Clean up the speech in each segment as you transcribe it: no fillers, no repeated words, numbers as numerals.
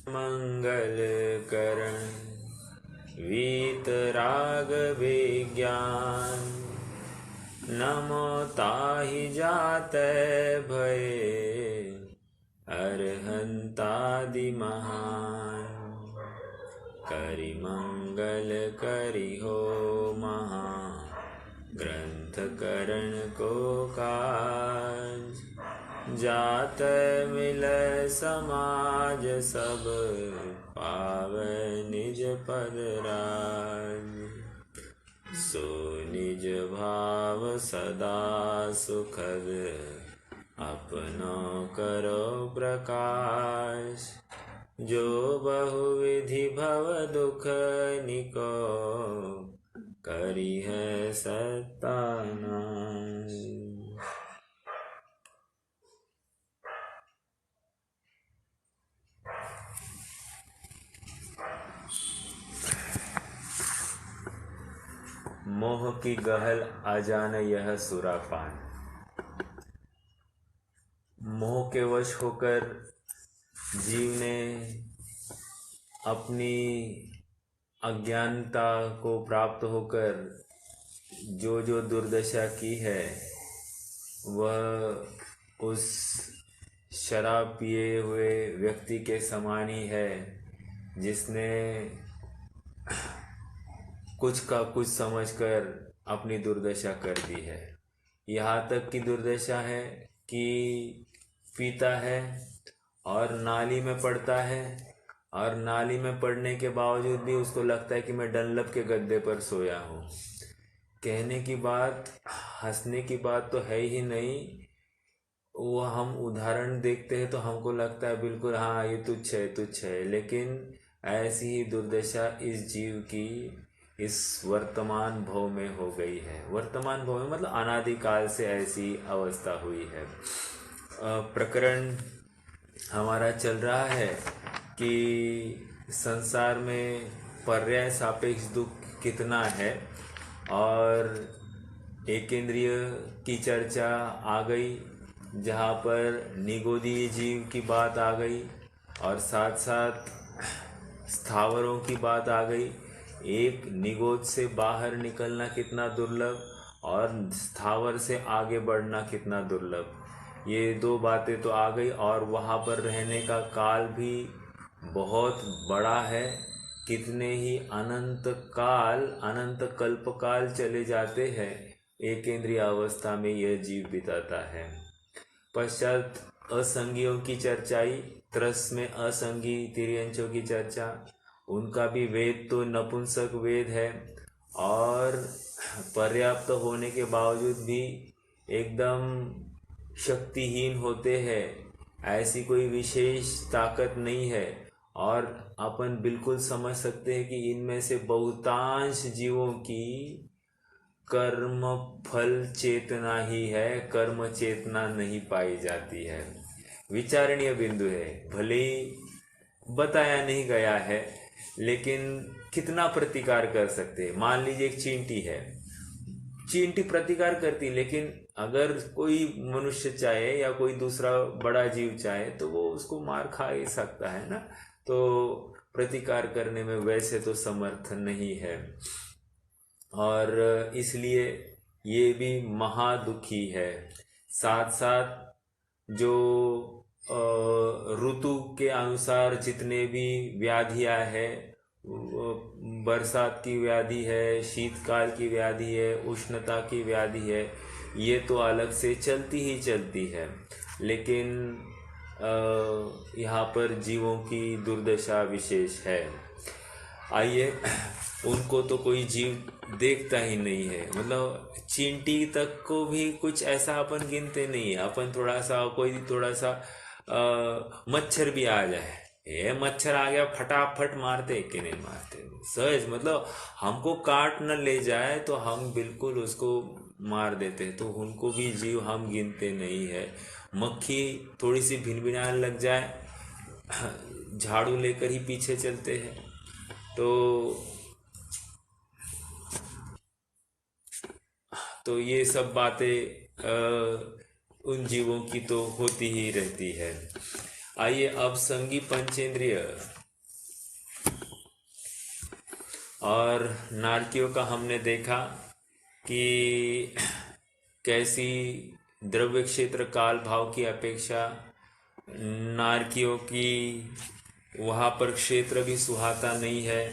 मंगल करण वीतराग विज्ञान, नमो ताहि जाते भये अरहंतादि महान। करि मंगल करि हो महा, ग्रंथ करण को काज। जात मिलय समाज सब, पावै निज पद राज। सो निज भाव सदा सुखद, अपनो करो प्रकाश। जो बहुविधि भव दुख निको, करिह सत्तानाश। मोह की गहल अजान यह सुरापान। मोह के वश होकर जीव ने अपनी अज्ञानता को प्राप्त होकर जो जो दुर्दशा की है, वह उस शराब पिए हुए व्यक्ति के समान ही है, जिसने कुछ का कुछ समझकर अपनी दुर्दशा कर दी है। यहाँ तक की दुर्दशा है कि पीता है और नाली में पड़ता है, और नाली में पड़ने के बावजूद भी उसको लगता है कि मैं डनलप के गद्दे पर सोया हूँ। कहने की बात, हंसने की बात तो है ही नहीं। वो हम उदाहरण देखते हैं तो हमको लगता है बिल्कुल हाँ ये तुच्छ है तुच्छ है, लेकिन ऐसी ही दुर्दशा इस जीव की इस वर्तमान भव में हो गई है। वर्तमान भव में मतलब अनादिकाल से ऐसी अवस्था हुई है। प्रकरण हमारा चल रहा है कि संसार में पर्याय सापेक्ष दुख कितना है, और एकेंद्रिय की चर्चा आ गई, जहाँ पर निगोदीय जीव की बात आ गई, और साथ साथ स्थावरों की बात आ गई। एक निगोद से बाहर निकलना कितना दुर्लभ, और स्थावर से आगे बढ़ना कितना दुर्लभ, ये दो बातें तो आ गई। और वहाँ पर रहने का काल भी बहुत बड़ा है। कितने ही अनंत काल, अनंत कल्प काल चले जाते हैं एकेंद्रीय अवस्था में यह जीव बिताता है। पश्चात असंगियों की चर्चाई, त्रस में असंगी तिर्यंचों की चर्चा। उनका भी वेद तो नपुंसक वेद है, और पर्याप्त होने के बावजूद भी एकदम शक्तिहीन होते हैं। ऐसी कोई विशेष ताकत नहीं है, और अपन बिल्कुल समझ सकते हैं कि इनमें से बहुतांश जीवों की कर्म फल चेतना ही है, कर्म चेतना नहीं पाई जाती है। विचारणीय बिंदु है, भले ही बताया नहीं गया है, लेकिन कितना प्रतिकार कर सकते हैं। मान लीजिए एक चींटी है, चींटी प्रतिकार करती, लेकिन अगर कोई मनुष्य चाहे या कोई दूसरा बड़ा जीव चाहे तो वो उसको मार खा ही सकता है ना। तो प्रतिकार करने में वैसे तो समर्थ नहीं है, और इसलिए ये भी महादुखी है। साथ साथ जो ऋतु के अनुसार जितने भी व्याधियां है, बरसात की व्याधि है, शीतकाल की व्याधि है, उष्णता की व्याधि है, ये तो अलग से चलती ही चलती है। लेकिन यहाँ पर जीवों की दुर्दशा विशेष है। आइए, उनको तो कोई जीव देखता ही नहीं है, मतलब चींटी तक को भी कुछ ऐसा अपन गिनते नहीं है। अपन थोड़ा सा, कोई थोड़ा सा मच्छर भी आ जाए, ये मच्छर आ गया फटाफट मारते कि नहीं मारते, सहज, मतलब हमको काट न ले जाए तो हम बिल्कुल उसको मार देते हैं। तो उनको भी जीव हम गिनते नहीं है। मक्खी थोड़ी सी भिनभिनाने लग जाए, झाड़ू लेकर ही पीछे चलते हैं। तो ये सब बातें उन जीवों की तो होती ही रहती है। आइए अब संगी पंचेंद्रिय और नारकियों का हमने देखा कि कैसी द्रव्य क्षेत्र काल भाव की अपेक्षा नारकियों की वहाँ पर क्षेत्र भी सुहाता नहीं है,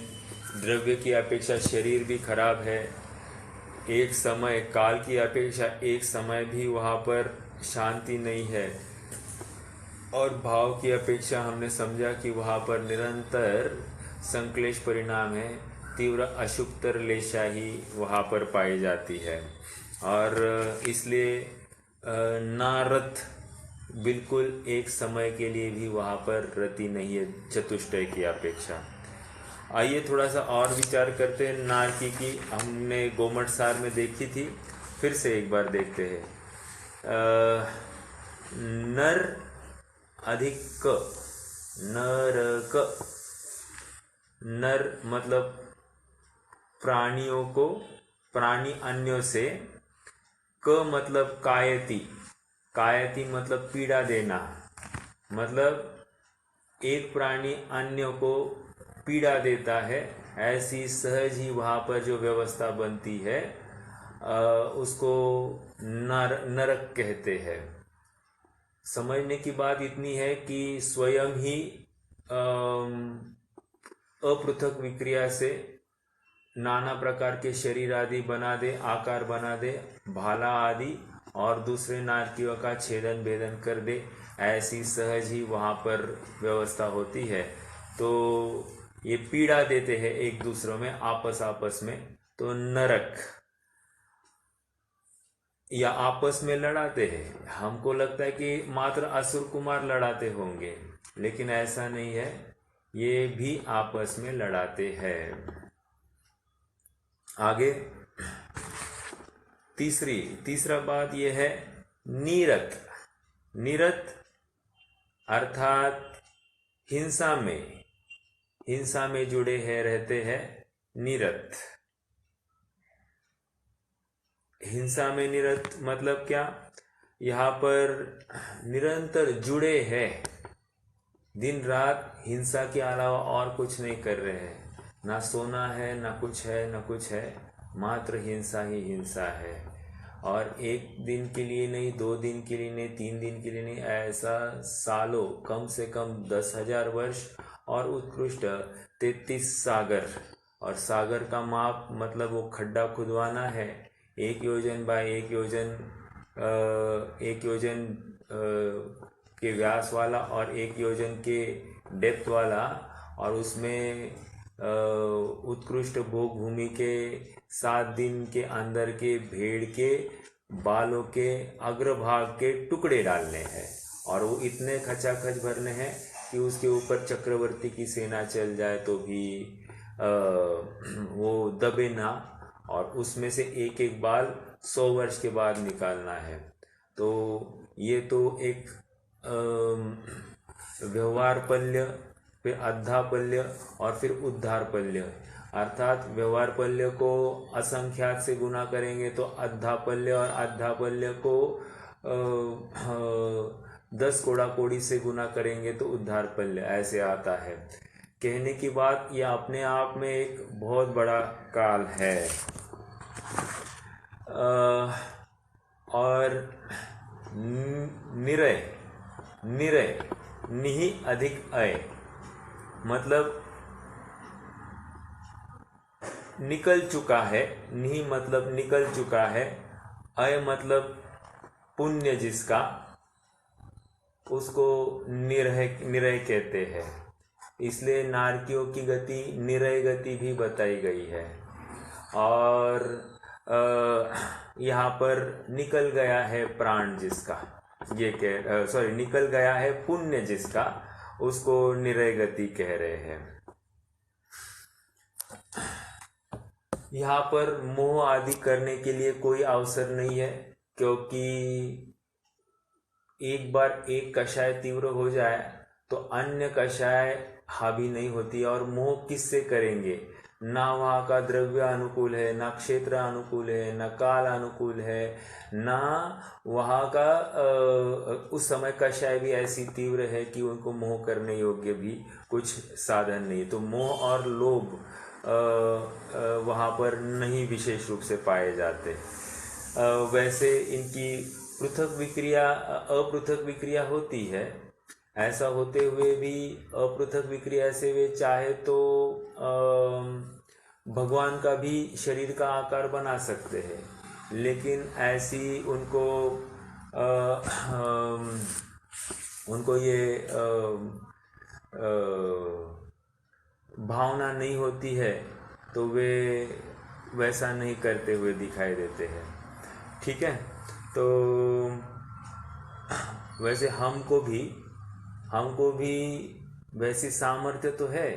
द्रव्य की अपेक्षा शरीर भी खराब है, एक समय काल की अपेक्षा एक समय भी वहाँ पर शांति नहीं है, और भाव की अपेक्षा हमने समझा कि वहाँ पर निरंतर संक्लेश परिणाम है, तीव्र अशुभतर लेशा ही वहाँ पर पाई जाती है। और इसलिए नारत बिल्कुल एक समय के लिए भी वहाँ पर रति नहीं है चतुष्टय की अपेक्षा। आइए थोड़ा सा और विचार करते हैं। नारकी की हमने गोमट सार में देखी थी, फिर से एक बार देखते हैं। नर अधिक क, नरक, नर मतलब प्राणियों को, प्राणी अन्यों से, क मतलब कायति, कायति मतलब पीड़ा देना, मतलब एक प्राणी अन्य को पीड़ा देता है, ऐसी सहज ही वहाँ पर जो व्यवस्था बनती है उसको नरक कहते हैं। समझने की बात इतनी है कि स्वयं ही अपृथक विक्रिया से नाना प्रकार के शरीर आदि बना दे, आकार बना दे, भाला आदि, और दूसरे नारकियों का छेदन भेदन कर दे, ऐसी सहज ही वहाँ पर व्यवस्था होती है। तो ये पीड़ा देते हैं एक दूसरों में, आपस में, तो नरक, या आपस में लड़ाते हैं। हमको लगता है कि मात्र असुर कुमार लड़ाते होंगे, लेकिन ऐसा नहीं है, ये भी आपस में लड़ाते हैं। आगे तीसरा बात यह है नीरत। नीरत अर्थात हिंसा में जुड़े हैं, रहते हैं, नीरत। हिंसा में नीरत मतलब क्या? यहाँ पर निरंतर जुड़े हैं, दिन रात हिंसा के अलावा और कुछ नहीं कर रहे हैं, ना सोना है, ना कुछ है, मात्र हिंसा ही हिंसा है। और एक दिन के लिए नहीं, 2 दिन के लिए नहीं, 3 दिन के लिए नहीं, ऐसा सालों, कम से कम 10,000 वर्ष, और उत्कृष्ट 33 सागर। और सागर का माप मतलब वो खड्डा खुदवाना है, 1 योजन बाय 1 योजन, 1 योजन के व्यास वाला और 1 योजन के डेप्थ वाला, और उसमें उत्कृष्ट भोग भूमि के 7 दिन के अंदर के भेड़ के बालों के अग्रभाग के टुकड़े डालने हैं, और वो इतने खचाखच भरने हैं कि उसके ऊपर चक्रवर्ती की सेना चल जाए तो भी वो दबे ना, और उसमें से एक एक बाल 100 वर्ष के बाद निकालना है। तो ये तो एक व्यवहार पल्य, फिर अद्धापल्य, और फिर उद्धारपल्य। अर्थात व्यवहार पल्य को असंख्यात से गुना करेंगे तो अद्धापल्य, और अद्धापल्य को 10 कोड़ा कोड़ी से गुना करेंगे तो उद्धारपल्य, ऐसे आता है। कहने की बात, यह अपने आप में एक बहुत बड़ा काल है। और निरय निहि अधिक अय मतलब निकल चुका है, निहि मतलब निकल चुका है, अय मतलब पुण्य जिसका, उसको निरय कहते हैं। इसलिए नारकियों की गति निरय गति भी बताई गई है। और यहाँ पर निकल गया है प्राण जिसका, निकल गया है पुण्य जिसका, उसको निरय गति कह रहे हैं। यहाँ पर मोह आदि करने के लिए कोई अवसर नहीं है, क्योंकि एक बार एक कषाय तीव्र हो जाए तो अन्य कषाय हावी नहीं होती। और मोह किससे करेंगे? ना वहाँ का द्रव्य अनुकूल है, ना क्षेत्र अनुकूल है, ना काल अनुकूल है, ना वहाँ का उस समय कषाय भी ऐसी तीव्र है कि उनको मोह करने योग्य भी कुछ साधन नहीं। तो मोह और लोभ वहाँ पर नहीं विशेष रूप से पाए जाते। वैसे इनकी पृथक विक्रिया अपृथक विक्रिया होती है। ऐसा होते हुए भी अपृथक विक्रिया से वे चाहे तो भगवान का भी शरीर का आकार बना सकते हैं, लेकिन ऐसी उनको उनको ये भावना नहीं होती है, तो वे वैसा नहीं करते हुए दिखाई देते हैं। ठीक है, तो वैसे हमको भी वैसी सामर्थ्य तो है,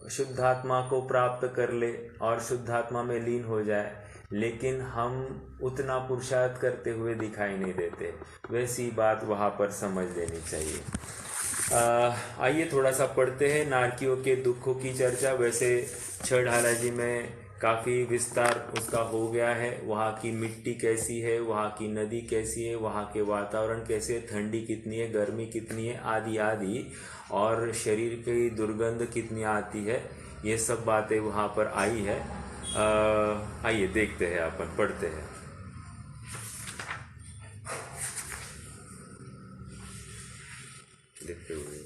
शुद्धात्मा को प्राप्त कर ले और शुद्धात्मा में लीन हो जाए, लेकिन हम उतना पुरुषार्थ करते हुए दिखाई नहीं देते। वैसी बात वहाँ पर समझ लेनी चाहिए। आइए थोड़ा सा पढ़ते हैं नारकियों के दुखों की चर्चा। वैसे छह ढालाजी में काफ़ी विस्तार उसका हो गया है। वहाँ की मिट्टी कैसी है, वहाँ की नदी कैसी है, वहाँ के वातावरण कैसे, ठंडी कितनी है, गर्मी कितनी है, आदि आदि, और शरीर की दुर्गंध कितनी आती है, ये सब बातें वहाँ पर आई है। आइए देखते हैं, अपन पढ़ते हैं। देखते हुए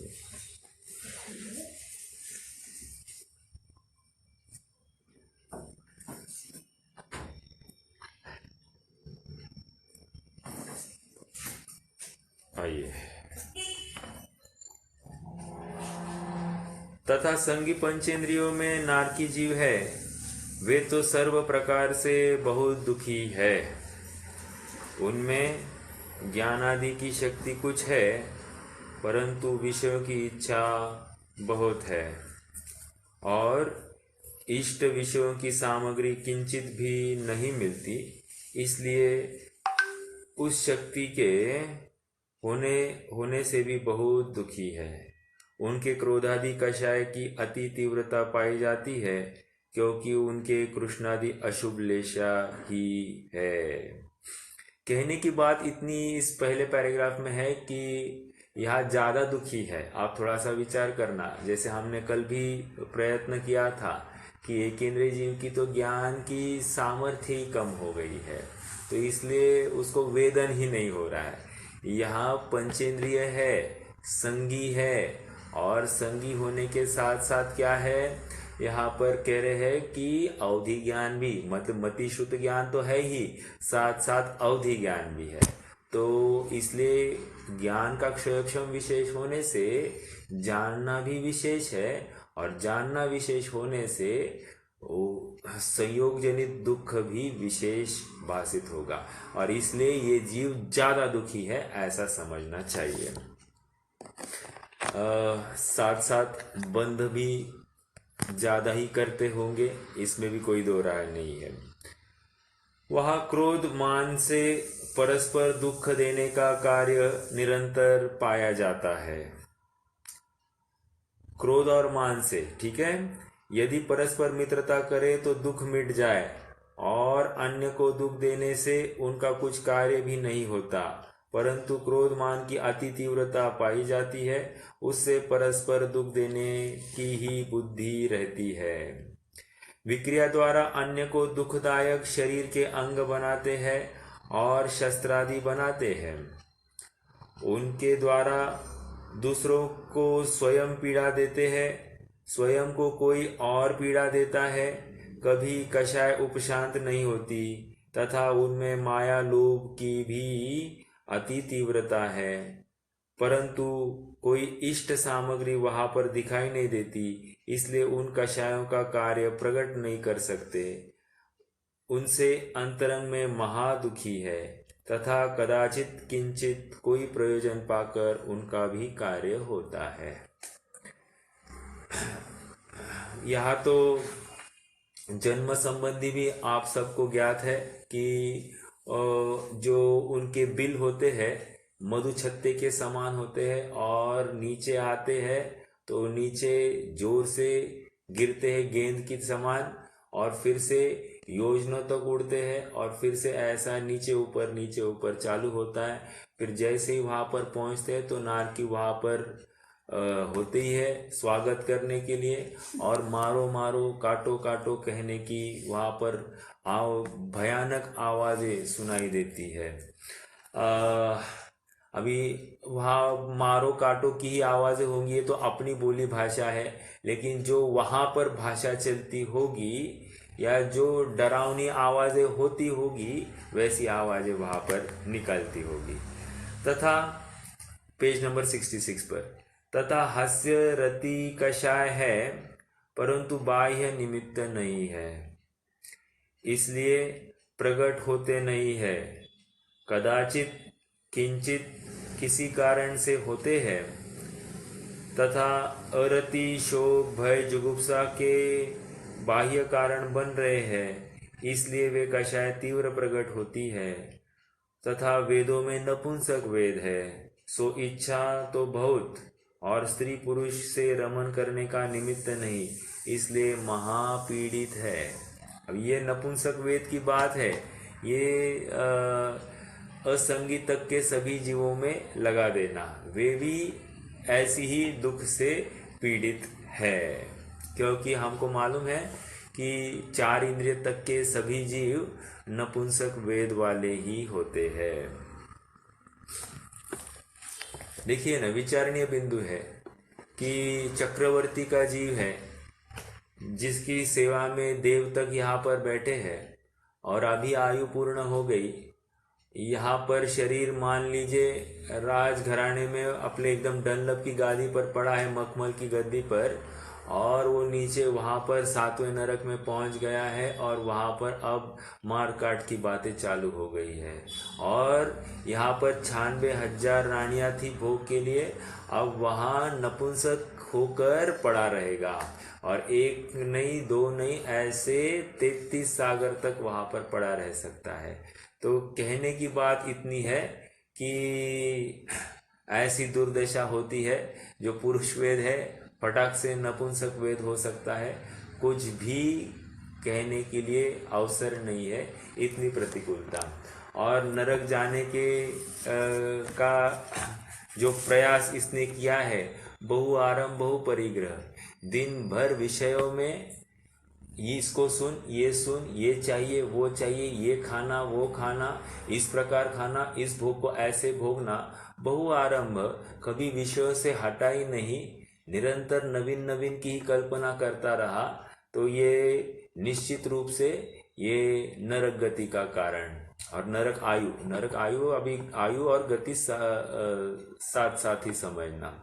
आइए। तथा संगी पंचेंद्रियों में नारकी जीव है, वे तो सर्व प्रकार से बहुत दुखी है। उनमें ज्ञानादि की शक्ति कुछ है, परंतु विषयों की इच्छा बहुत है, और इष्ट विषयों की सामग्री किंचित भी नहीं मिलती। इसलिए उस शक्ति के होने से भी बहुत दुखी है। उनके क्रोधादि कषाय की अति तीव्रता पाई जाती है, क्योंकि उनके कृष्णादि अशुभ लेशा ही है। कहने की बात इतनी इस पहले पैराग्राफ में है कि यहाँ ज़्यादा दुखी है। आप थोड़ा सा विचार करना, जैसे हमने कल भी प्रयत्न किया था कि एक इंद्रिय जीव की तो ज्ञान की सामर्थ्य ही कम हो गई है, तो इसलिए उसको वेदन ही नहीं हो रहा है। यहाँ पंचेंद्रिय है, संगी है, और संगी होने के साथ साथ क्या है, यहाँ पर कह रहे हैं कि अवधि ज्ञान भी, मतलब मति श्रुत ज्ञान तो है ही, साथ साथ अवधि ज्ञान भी है। तो इसलिए ज्ञान का क्षयक्षम विशेष होने से जानना भी विशेष है, और जानना विशेष होने से संयोग जनित दुख भी विशेष भाषित होगा, और इसलिए ये जीव ज्यादा दुखी है, ऐसा समझना चाहिए। साथ साथ बंध भी ज्यादा ही करते होंगे, इसमें भी कोई दो राय नहीं है। वहाँ क्रोध मान से परस्पर दुख देने का कार्य निरंतर पाया जाता है। क्रोध और मान से, ठीक है, यदि परस्पर मित्रता करे तो दुख मिट जाए, और अन्य को दुख देने से उनका कुछ कार्य भी नहीं होता, परंतु क्रोध मान की अति तीव्रता पाई जाती है, उससे परस्पर दुख देने की ही बुद्धि रहती है। विक्रिया द्वारा अन्य को दुखदायक शरीर के अंग बनाते हैं और शस्त्रादि बनाते हैं। उनके द्वारा दूसरों को स्वयं पीड़ा देते हैं, स्वयं को कोई और पीड़ा देता है। कभी कषाय उपशांत नहीं होती, तथा उनमें माया लोभ की भी अति तीव्रता है, परंतु कोई इष्ट सामग्री वहां पर दिखाई नहीं देती, इसलिए उन कषायों का कार्य प्रकट नहीं कर सकते। उनसे अंतरंग में महादुखी है, तथा कदाचित किंचित कोई प्रयोजन पाकर उनका भी कार्य होता है। यहाँ तो जन्म संबंधी भी आप सबको ज्ञात है कि जो उनके बिल होते हैं मधु छत्ते के समान होते हैं, और नीचे आते हैं तो नीचे जोर से गिरते हैं गेंद की समान और फिर से योजनों तक उड़ते हैं और फिर से ऐसा नीचे ऊपर चालू होता है। फिर जैसे ही वहां पर पहुंचते हैं तो नारकी वहां पर होती ही है स्वागत करने के लिए और मारो मारो काटो काटो कहने की वहां पर भयानक आवाजें सुनाई देती है। अभी वहाँ मारो काटो की ही आवाजें होंगी, ये तो अपनी बोली भाषा है, लेकिन जो वहां पर भाषा चलती होगी या जो डरावनी आवाजें होती होगी वैसी आवाजें वहां पर निकलती होगी। तथा पेज नंबर 66 पर, तथा हास्य रति कषाय है परंतु बाह्य निमित्त नहीं है, इसलिए प्रकट होते नहीं है, कदाचित किंचित किसी कारण से होते हैं, तथा अरति शोक भय जुगुप्सा के बाह्य कारण बन रहे हैं, इसलिए वे कषाय तीव्र प्रकट होती है। तथा वेदों में नपुंसक वेद है, सो इच्छा तो बहुत और स्त्री पुरुष से रमन करने का निमित्त नहीं, इसलिए महापीड़ित है। अब ये नपुंसक वेद की बात है, ये असंगी तक के सभी जीवों में लगा देना, वे भी ऐसी ही दुख से पीड़ित है, क्योंकि हमको मालूम है कि 4 इंद्रिय तक के सभी जीव नपुंसक वेद वाले ही होते हैं। देखिए ना, विचारणीय बिंदु है कि चक्रवर्ती का जीव है जिसकी सेवा में देव तक यहाँ पर बैठे हैं और अभी आयु पूर्ण हो गई, यहाँ पर शरीर मान लीजिए राजघराने में अपने एकदम डनलप की गादी पर पड़ा है, मखमल की गद्दी पर, और वो नीचे वहां पर 7वें नरक में पहुंच गया है और वहां पर अब मार काट की बातें चालू हो गई है और यहाँ पर 96,000 रानियां थी भोग के लिए, अब वहां नपुंसक होकर पड़ा रहेगा और 1 नहीं 2 नहीं ऐसे 33 सागर तक वहां पर पड़ा रह सकता है। तो कहने की बात इतनी है कि ऐसी दुर्दशा होती है, जो पुरुष वेद है फटाक से नपुंसक वेद हो सकता है, कुछ भी कहने के लिए अवसर नहीं है, इतनी प्रतिकूलता। और नरक जाने के का जो प्रयास इसने किया है, बहु आरंभ बहु परिग्रह, दिन भर विषयों में इसको सुन, ये चाहिए वो चाहिए, ये खाना वो खाना, इस प्रकार खाना, इस भोग को ऐसे भोगना, बहु आरंभ, कभी विषयों से हटा ही नहीं, निरंतर नवीन नवीन की ही कल्पना करता रहा, तो ये निश्चित रूप से ये नरक गति का कारण और नरक आयु अभी आयु और गति साथ साथ ही समझना।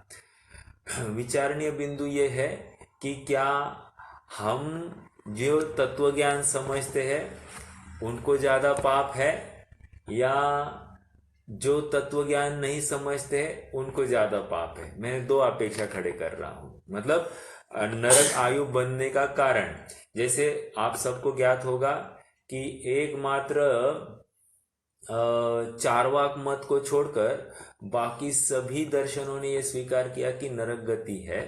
विचारणीय बिंदु ये है कि क्या हम जो तत्व ज्ञान समझते हैं उनको ज्यादा पाप है, या जो तत्व ज्ञान नहीं समझते हैं उनको ज्यादा पाप है। मैं 2 अपेक्षा खड़े कर रहा हूं, मतलब नरक आयु बनने का कारण, जैसे आप सबको ज्ञात होगा कि एकमात्र चार्वाक मत को छोड़कर बाकी सभी दर्शनों ने यह स्वीकार किया कि नरक गति है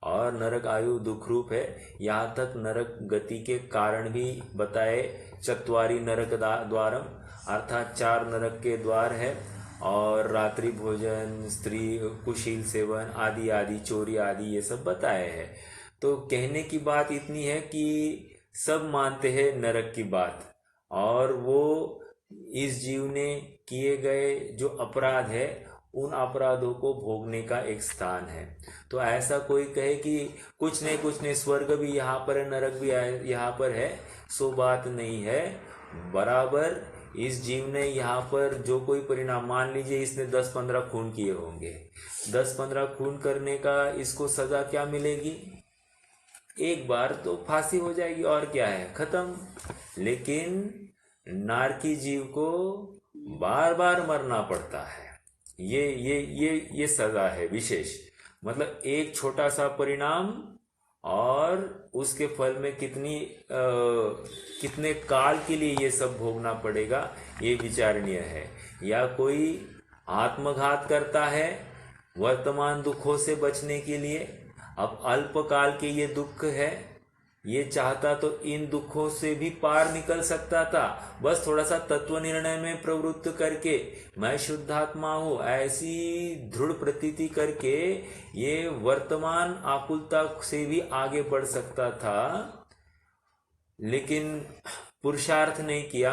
और नरक आयु दुख रूप है। यहाँ तक नरक गति के कारण भी बताए, चत्वारी नरक द्वारम, अर्थात 4 नरक के द्वार है और रात्रि भोजन, स्त्री कुशील सेवन आदि आदि, चोरी आदि, ये सब बताए हैं। तो कहने की बात इतनी है कि सब मानते हैं नरक की बात, और वो इस जीव ने किए गए जो अपराध है उन अपराधों को भोगने का एक स्थान है। तो ऐसा कोई कहे कि कुछ नहीं स्वर्ग भी यहाँ पर है, नरक भी यहाँ पर है, सो बात नहीं है। बराबर इस जीव ने यहाँ पर जो कोई परिणाम, मान लीजिए इसने 10-15 खून किए होंगे, 10-15 खून करने का इसको सजा क्या मिलेगी? एक बार तो फांसी हो जाएगी और क्या है, खत्म। लेकिन नारकी जीव को बार बार मरना पड़ता है, ये सजा है विशेष। मतलब एक छोटा सा परिणाम और उसके फल में कितने काल के लिए ये सब भोगना पड़ेगा, ये विचारणीय है। या कोई आत्मघात करता है वर्तमान दुखों से बचने के लिए, अब अल्पकाल के ये दुख है, ये चाहता तो इन दुखों से भी पार निकल सकता था, बस थोड़ा सा तत्व निर्णय में प्रवृत्त करके मैं शुद्धात्मा हूं ऐसी दृढ़ प्रतीति करके ये वर्तमान आकुलता से भी आगे बढ़ सकता था, लेकिन पुरुषार्थ नहीं किया।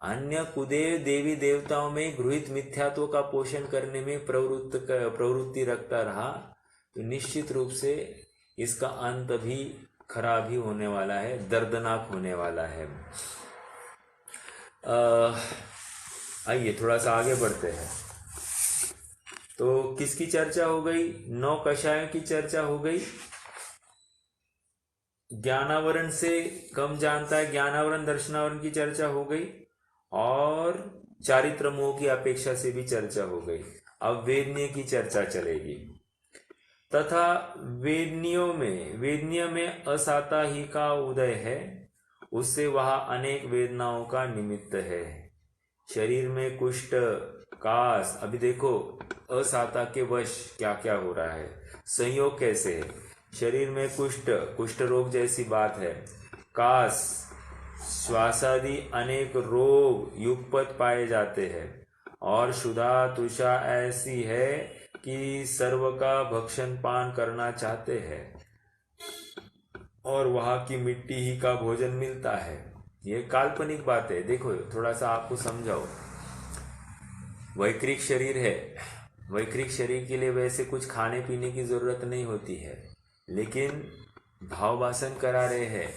अन्य कुदेव देवी देवताओं में गृहीत मिथ्यात्व का पोषण करने में प्रवृत्ति रखता रहा, तो निश्चित रूप से इसका अंत भी खराब ही होने वाला है, दर्दनाक होने वाला है। आइए थोड़ा सा आगे बढ़ते हैं। तो किसकी चर्चा हो गई? 9 कषायों की चर्चा हो गई। ज्ञानावरण से कम जानता है, ज्ञानावरण दर्शनावरण की चर्चा हो गई, और चारित्र मोह की अपेक्षा से भी चर्चा हो गई। अब वेदनीय की चर्चा चलेगी। तथा वेदनीय में असाता ही का उदय है, उससे वहां अनेक वेदनाओं का निमित्त है। शरीर में कुष्ठ, कास, अभी देखो असाता के वश क्या क्या हो रहा है, संयोग कैसे है। शरीर में कुष्ठ रोग जैसी बात है, कास, श्वासादि अनेक रोग युगपत पाए जाते हैं, और क्षुधा तृषा ऐसी है कि सर्व का भक्षण पान करना चाहते हैं, और वहां की मिट्टी ही का भोजन मिलता है। ये काल्पनिक बात है। देखो थोड़ा सा आपको समझाओ, वैक्रिक शरीर है, वैक्रिक शरीर के लिए वैसे कुछ खाने पीने की जरूरत नहीं होती है, लेकिन भाव वासन करा रहे हैं।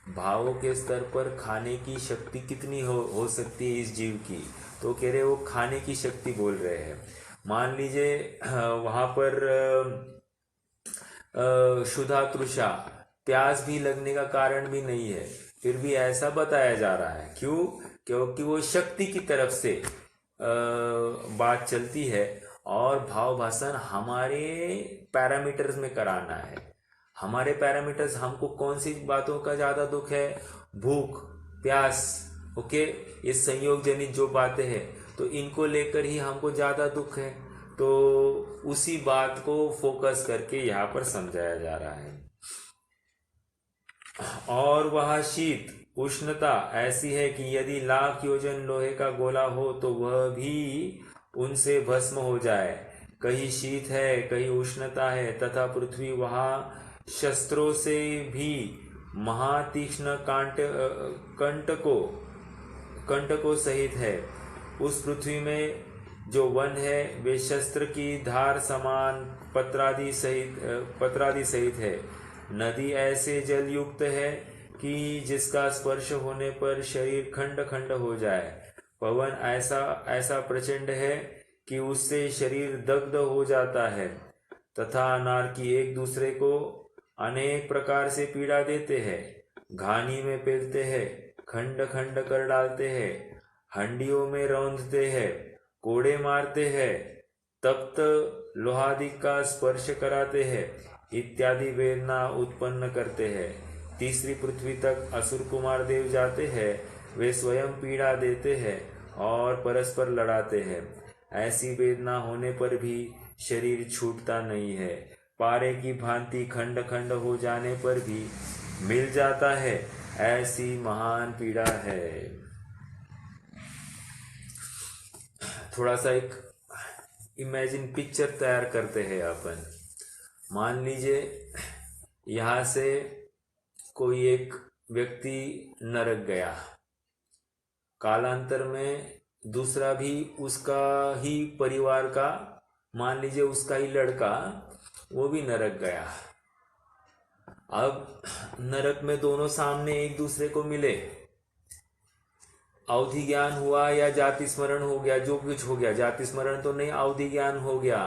भावों के स्तर पर खाने की शक्ति कितनी हो सकती है इस जीव की, तो कह रहे वो खाने की शक्ति बोल रहे हैं। मान लीजिए वहां पर क्षुधा तृषा, प्यास भी लगने का कारण भी नहीं है, फिर भी ऐसा बताया जा रहा है। क्यों? क्योंकि वो शक्ति की तरफ से बात चलती है, और भाव भाषण हमारे पैरामीटर्स में कराना है। हमारे पैरामीटर्स, हमको कौन सी बातों का ज्यादा दुख है? भूख, प्यास, ओके, ये संयोग जनित जो बातें हैं, तो इनको लेकर ही हमको ज्यादा दुख है। तो उसी बात को फोकस करके यहाँ पर समझाया जा रहा है। और वह शीत, उष्णता ऐसी है कि यदि लाख योजन लोहे का गोला हो तो वह भी उनसे भस्म हो जाए। कहीं शीत है, कहीं उष्णता है, तथा पृथ्वी वहां शस्त्रों से भी महातीक्ष्ण कंटकों सहित है। उस पृथ्वी में जो वन है वे शस्त्र की धार समान पत्रादि सहित है। नदी ऐसे जल युक्त है कि जिसका स्पर्श होने पर शरीर खंड खंड हो जाए। पवन ऐसा प्रचंड है कि उससे शरीर दग्ध हो जाता है, तथा अनार्की एक दूसरे को अनेक प्रकार से पीड़ा देते हैं। घानी में पेलते हैं, खंड खंड कर डालते हैं, हंडियों में रौंदते हैं, कोड़े मारते हैं, तप्त लोहादिक का स्पर्श कराते हैं, इत्यादि वेदना उत्पन्न करते हैं। तीसरी पृथ्वी तक असुर कुमार देव जाते हैं, वे स्वयं पीड़ा देते हैं और परस्पर लड़ाते हैं। ऐसी वेदना होने पर भी शरीर छूटता नहीं है। पारे की भांति खंड खंड हो जाने पर भी मिल जाता है, ऐसी महान पीड़ा है। थोड़ा सा एक इमेजिन पिक्चर तैयार करते हैं अपन। मान लीजिए यहाँ से कोई एक व्यक्ति नरक गया, कालांतर में दूसरा भी उसका ही परिवार का, मान लीजिए उसका ही लड़का, वो भी नरक गया। अब नरक में दोनों सामने एक दूसरे को मिले, अवधि ज्ञान हुआ या जाति स्मरण हो गया, जो कुछ हो गया, जाति स्मरण तो नहीं, अवधि ज्ञान हो गया।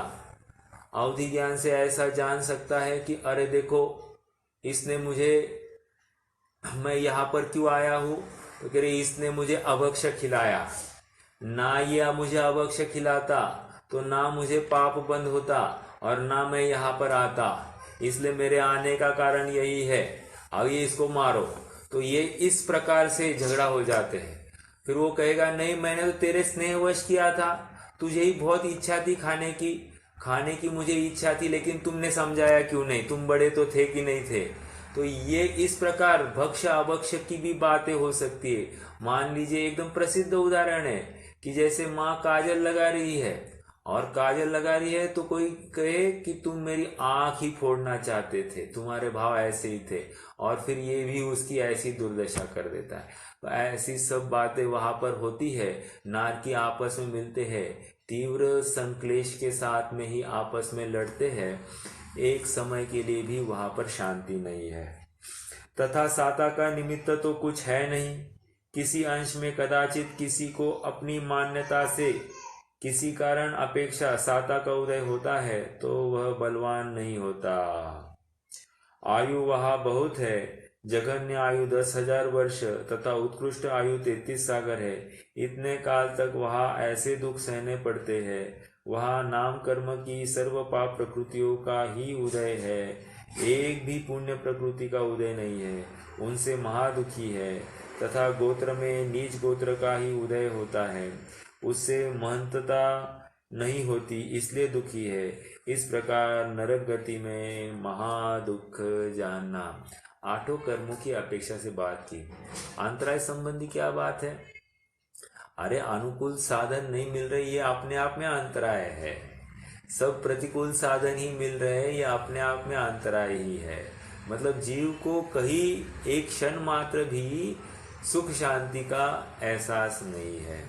अवधि ज्ञान से ऐसा जान सकता है कि अरे देखो इसने मुझे, मैं यहाँ पर क्यों आया हूँ, तो कह रहे इसने मुझे अभक्ष्य खिलाया, ना ये मुझे अभक्ष्य खिलाता तो ना मुझे पाप बंद होता और ना मैं यहाँ पर आता, इसलिए मेरे आने का कारण यही है, अब ये इसको मारो। तो ये इस प्रकार से झगड़ा हो जाते हैं। फिर वो कहेगा नहीं, मैंने तो तेरे स्नेहवश किया था, तुझे ही बहुत इच्छा थी खाने की, खाने की मुझे इच्छा थी लेकिन तुमने समझाया क्यों नहीं, तुम बड़े तो थे कि नहीं थे। तो ये इस प्रकार भक्ष अभक्ष की भी बातें हो सकती है। मान लीजिए एकदम प्रसिद्ध उदाहरण है कि जैसे माँ काजल लगा रही है, और काजल लगा रही है तो कोई कहे कि तुम मेरी आंख ही फोड़ना चाहते थे, तुम्हारे भाव ऐसे ही थे, और फिर ये भी उसकी ऐसी दुर्दशा कर देता है। तो ऐसी सब बातें वहां पर होती है। नारकी आपस में मिलते हैं, तीव्र संक्लेश के साथ में ही आपस में लड़ते हैं, एक समय के लिए भी वहां पर शांति नहीं है। तथा साता का निमित्त तो कुछ है नहीं, किसी अंश में कदाचित किसी को अपनी मान्यता से किसी कारण अपेक्षा साता का उदय होता है तो वह बलवान नहीं होता। आयु वहाँ बहुत है, जघन्य आयु 10,000 वर्ष तथा उत्कृष्ट आयु 33 सागर है। इतने काल तक वहाँ ऐसे दुख सहने पड़ते हैं। वहाँ नाम कर्म की सर्व पाप प्रकृतियों का ही उदय है, एक भी पुण्य प्रकृति का उदय नहीं है, उनसे महादुखी है। तथा गोत्र में नीच गोत्र का ही उदय होता है, उससे महंतता नहीं होती, इसलिए दुखी है। इस प्रकार नरक गति में महादुख जानना। आठों कर्मों की अपेक्षा से बात की। अंतराय संबंधी क्या बात है? अरे अनुकूल साधन नहीं मिल रहे, ये अपने आप में अंतराय है। सब प्रतिकूल साधन ही मिल रहे हैं, ये अपने आप में अंतराय ही है। मतलब जीव को कहीं एक क्षण मात्र भी सुख शांति का एहसास नहीं है।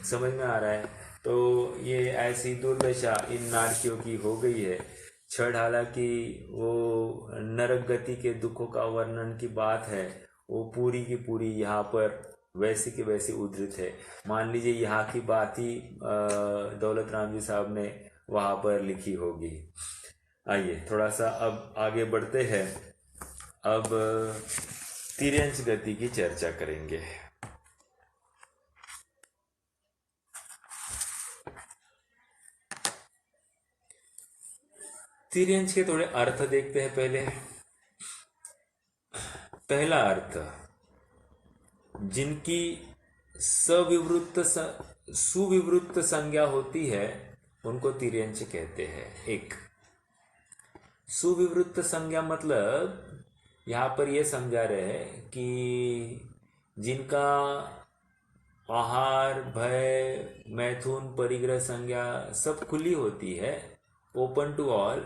समझ में आ रहा है? तो ये ऐसी दुर्दशा इन नारकियों की हो गई है। छठ हालांकि वो नरक गति के दुखों का वर्णन की बात है, वो पूरी की पूरी यहाँ पर वैसी की वैसी उद्धृत है। मान लीजिए यहाँ की बात ही दौलत राम जी साहब ने वहाँ पर लिखी होगी। आइए थोड़ा सा अब आगे बढ़ते हैं। अब तिर्यंच गति की चर्चा करेंगे। तिर्यंच के थोड़े अर्थ देखते हैं पहले। पहला अर्थ, जिनकी सुविवृत्त संज्ञा होती है उनको तिर्यंच कहते हैं। एक सुविवृत्त संज्ञा मतलब यहाँ पर यह समझा रहे हैं कि जिनका आहार, भय, मैथुन, परिग्रह संज्ञा सब खुली होती है, ओपन टू ऑल,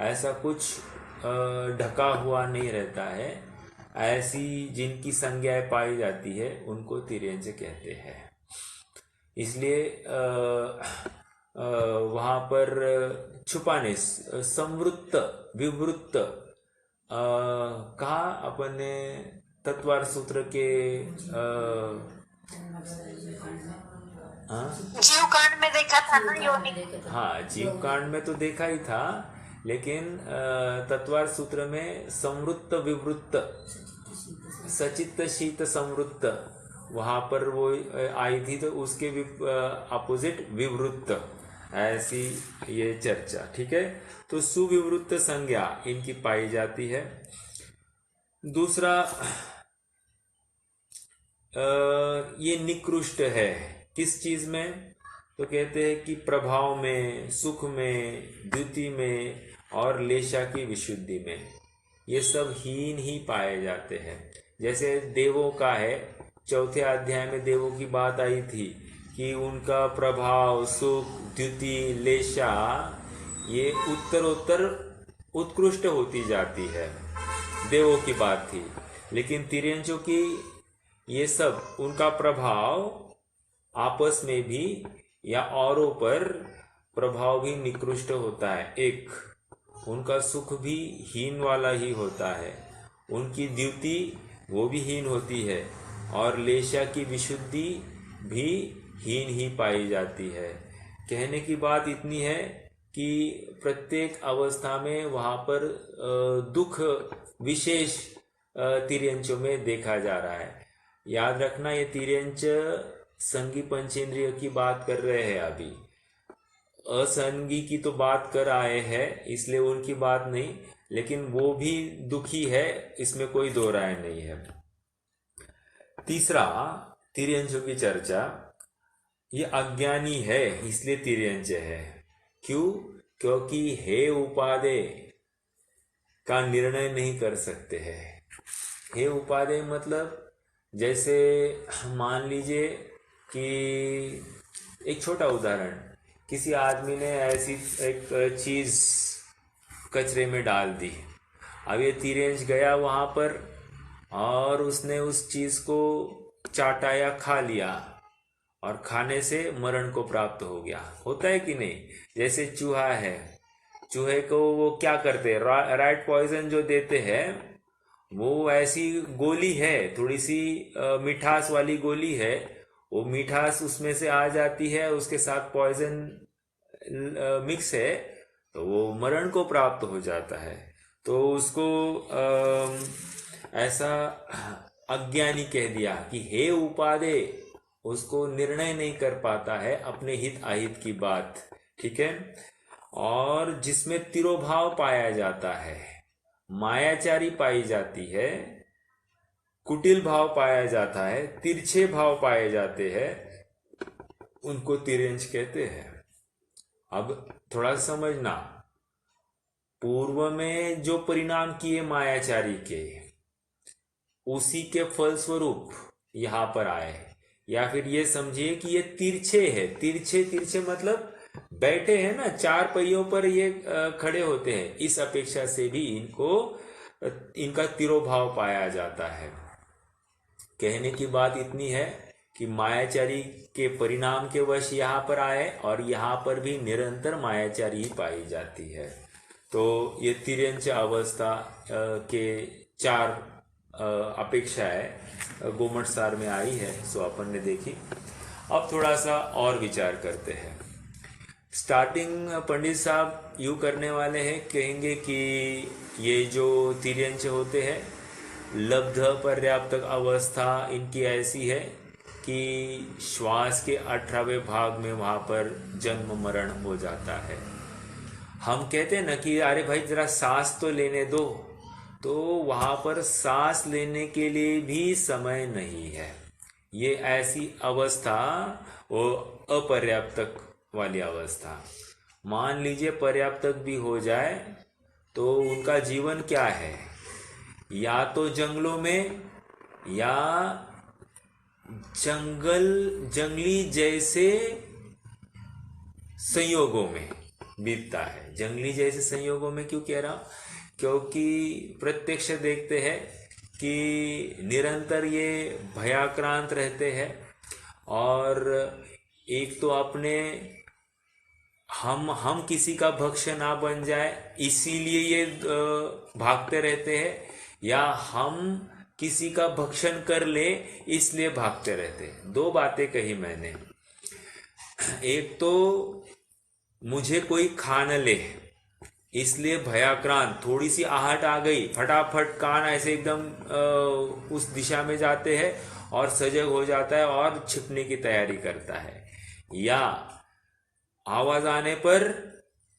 ऐसा कुछ ढका हुआ नहीं रहता है, ऐसी जिनकी संज्ञाएं पाई जाती है उनको तिर्यंच कहते हैं। इसलिए वहाँ पर छुपाने, संवृत्त, विवृत्त कहा अपन ने तत्वार सूत्र के जीव कांड में देखा था ना योनि। हाँ, जीव कांड में तो देखा ही था, लेकिन तत्वार सूत्र में संवृत्त विवृत्त, सचित्त शीत संवृत्त, वहां पर वो आई थी, तो उसके अपोजिट विवृत्त, ऐसी ये चर्चा। ठीक है, तो सुविवृत्त संज्ञा इनकी पाई जाती है। दूसरा, ये निकृष्ट है किस चीज में? तो कहते हैं कि प्रभाव में, सुख में, द्युति में और लेशा की विशुद्धि में, ये सब हीन ही पाए जाते हैं। जैसे देवों का है, चौथे अध्याय में देवों की बात आई थी कि उनका प्रभाव, सुख, द्युति, लेशा ये उत्तरोत्तर उत्कृष्ट होती जाती है, देवों की बात थी। लेकिन तिर्यंचों की ये सब, उनका प्रभाव आपस में भी या औरों पर प्रभाव भी निकृष्ट होता है। एक, उनका सुख भी हीन वाला ही होता है, उनकी द्युति वो भी हीन होती है, और लेशा की विशुद्धि भी हीन ही पाई जाती है। कहने की बात इतनी है कि प्रत्येक अवस्था में वहां पर दुख विशेष तिर्यंचों में देखा जा रहा है। याद रखना, ये तिर्यंच संगी पंचेंद्रिय की बात कर रहे हैं। अभी असंगी की तो बात कर आए हैं, इसलिए उनकी बात नहीं, लेकिन वो भी दुखी है, इसमें कोई दो राय नहीं है। तीसरा, तिर्यंचों की चर्चा, ये अज्ञानी है इसलिए तिर्यंच है। क्यों? क्योंकि हे उपादेय का निर्णय नहीं कर सकते हैं। हे उपादेय मतलब जैसे मान लीजिए कि एक छोटा उदाहरण, किसी आदमी ने ऐसी एक चीज़ कचरे में डाल दी। अब ये तिरेंज गया वहाँ पर और उसने उस चीज़ को चाटा या खा लिया और खाने से मरण को प्राप्त हो गया। होता है कि नहीं? जैसे चूहा है, चूहे को वो क्या करते हैं, राइट पॉइजन जो देते हैं, वो ऐसी गोली है, थोड़ी सी मिठास वाली गोली है, वो मिठास उसमें से आ जाती है, उसके साथ पॉइजन मिक्स है, तो वो मरण को प्राप्त हो जाता है। तो उसको ऐसा अज्ञानी कह दिया कि हे उपादेय, उसको निर्णय नहीं कर पाता है अपने हित अहित की बात, ठीक है। और जिसमें तिरोभाव पाया जाता है, मायाचारी पाई जाती है, कुटिल भाव पाया जाता है, तिरछे भाव पाए जाते हैं, उनको तिरेंज कहते हैं। अब थोड़ा समझना, पूर्व में जो परिणाम किए मायाचारी के, उसी के फलस्वरूप यहाँ पर आए। या फिर ये समझिए कि ये तिरछे है। तिरछे तिरछे मतलब बैठे हैं ना, चार पहियों पर ये खड़े होते हैं, इस अपेक्षा से भी इनका तिरोभाव पाया जाता है। कहने की बात इतनी है कि मायाचारी के परिणाम के वश यहाँ पर आए और यहाँ पर भी निरंतर मायाचारी ही पाई जाती है। तो ये तिर्यंच अवस्था के चार अपेक्षाएं गोमठ सार में आई है, सो अपन ने देखी। अब थोड़ा सा और विचार करते हैं। स्टार्टिंग पंडित साहब यूँ करने वाले हैं, कहेंगे कि ये जो तिर्यंच होते हैं, लब्ध पर्याप्तक अवस्था इनकी ऐसी है कि श्वास के 18वें भाग में वहाँ पर जन्म मरण हो जाता है। हम कहते हैं ना कि अरे भाई जरा सांस तो लेने दो, तो वहाँ पर सांस लेने के लिए भी समय नहीं है। ये ऐसी अवस्था, वो अपर्याप्तक वाली अवस्था। मान लीजिए पर्याप्तक भी हो जाए तो उनका जीवन क्या है, या तो जंगलों में या जंगली जैसे संयोगों में बीतता है। जंगली जैसे संयोगों में क्यों कह रहा हूं? क्योंकि प्रत्यक्ष देखते हैं कि निरंतर ये भयाक्रांत रहते हैं और एक तो अपने हम किसी का भक्ष्य ना बन जाए इसीलिए ये भागते रहते हैं, या हम किसी का भक्षण कर ले इसलिए भागते रहते हैं। दो बातें कही मैंने। एक तो मुझे कोई खा न ले इसलिए भयाक्रांत, थोड़ी सी आहट आ गई, फटाफट कान ऐसे एकदम उस दिशा में जाते हैं और सजग हो जाता है और छिपने की तैयारी करता है। या आवाज आने पर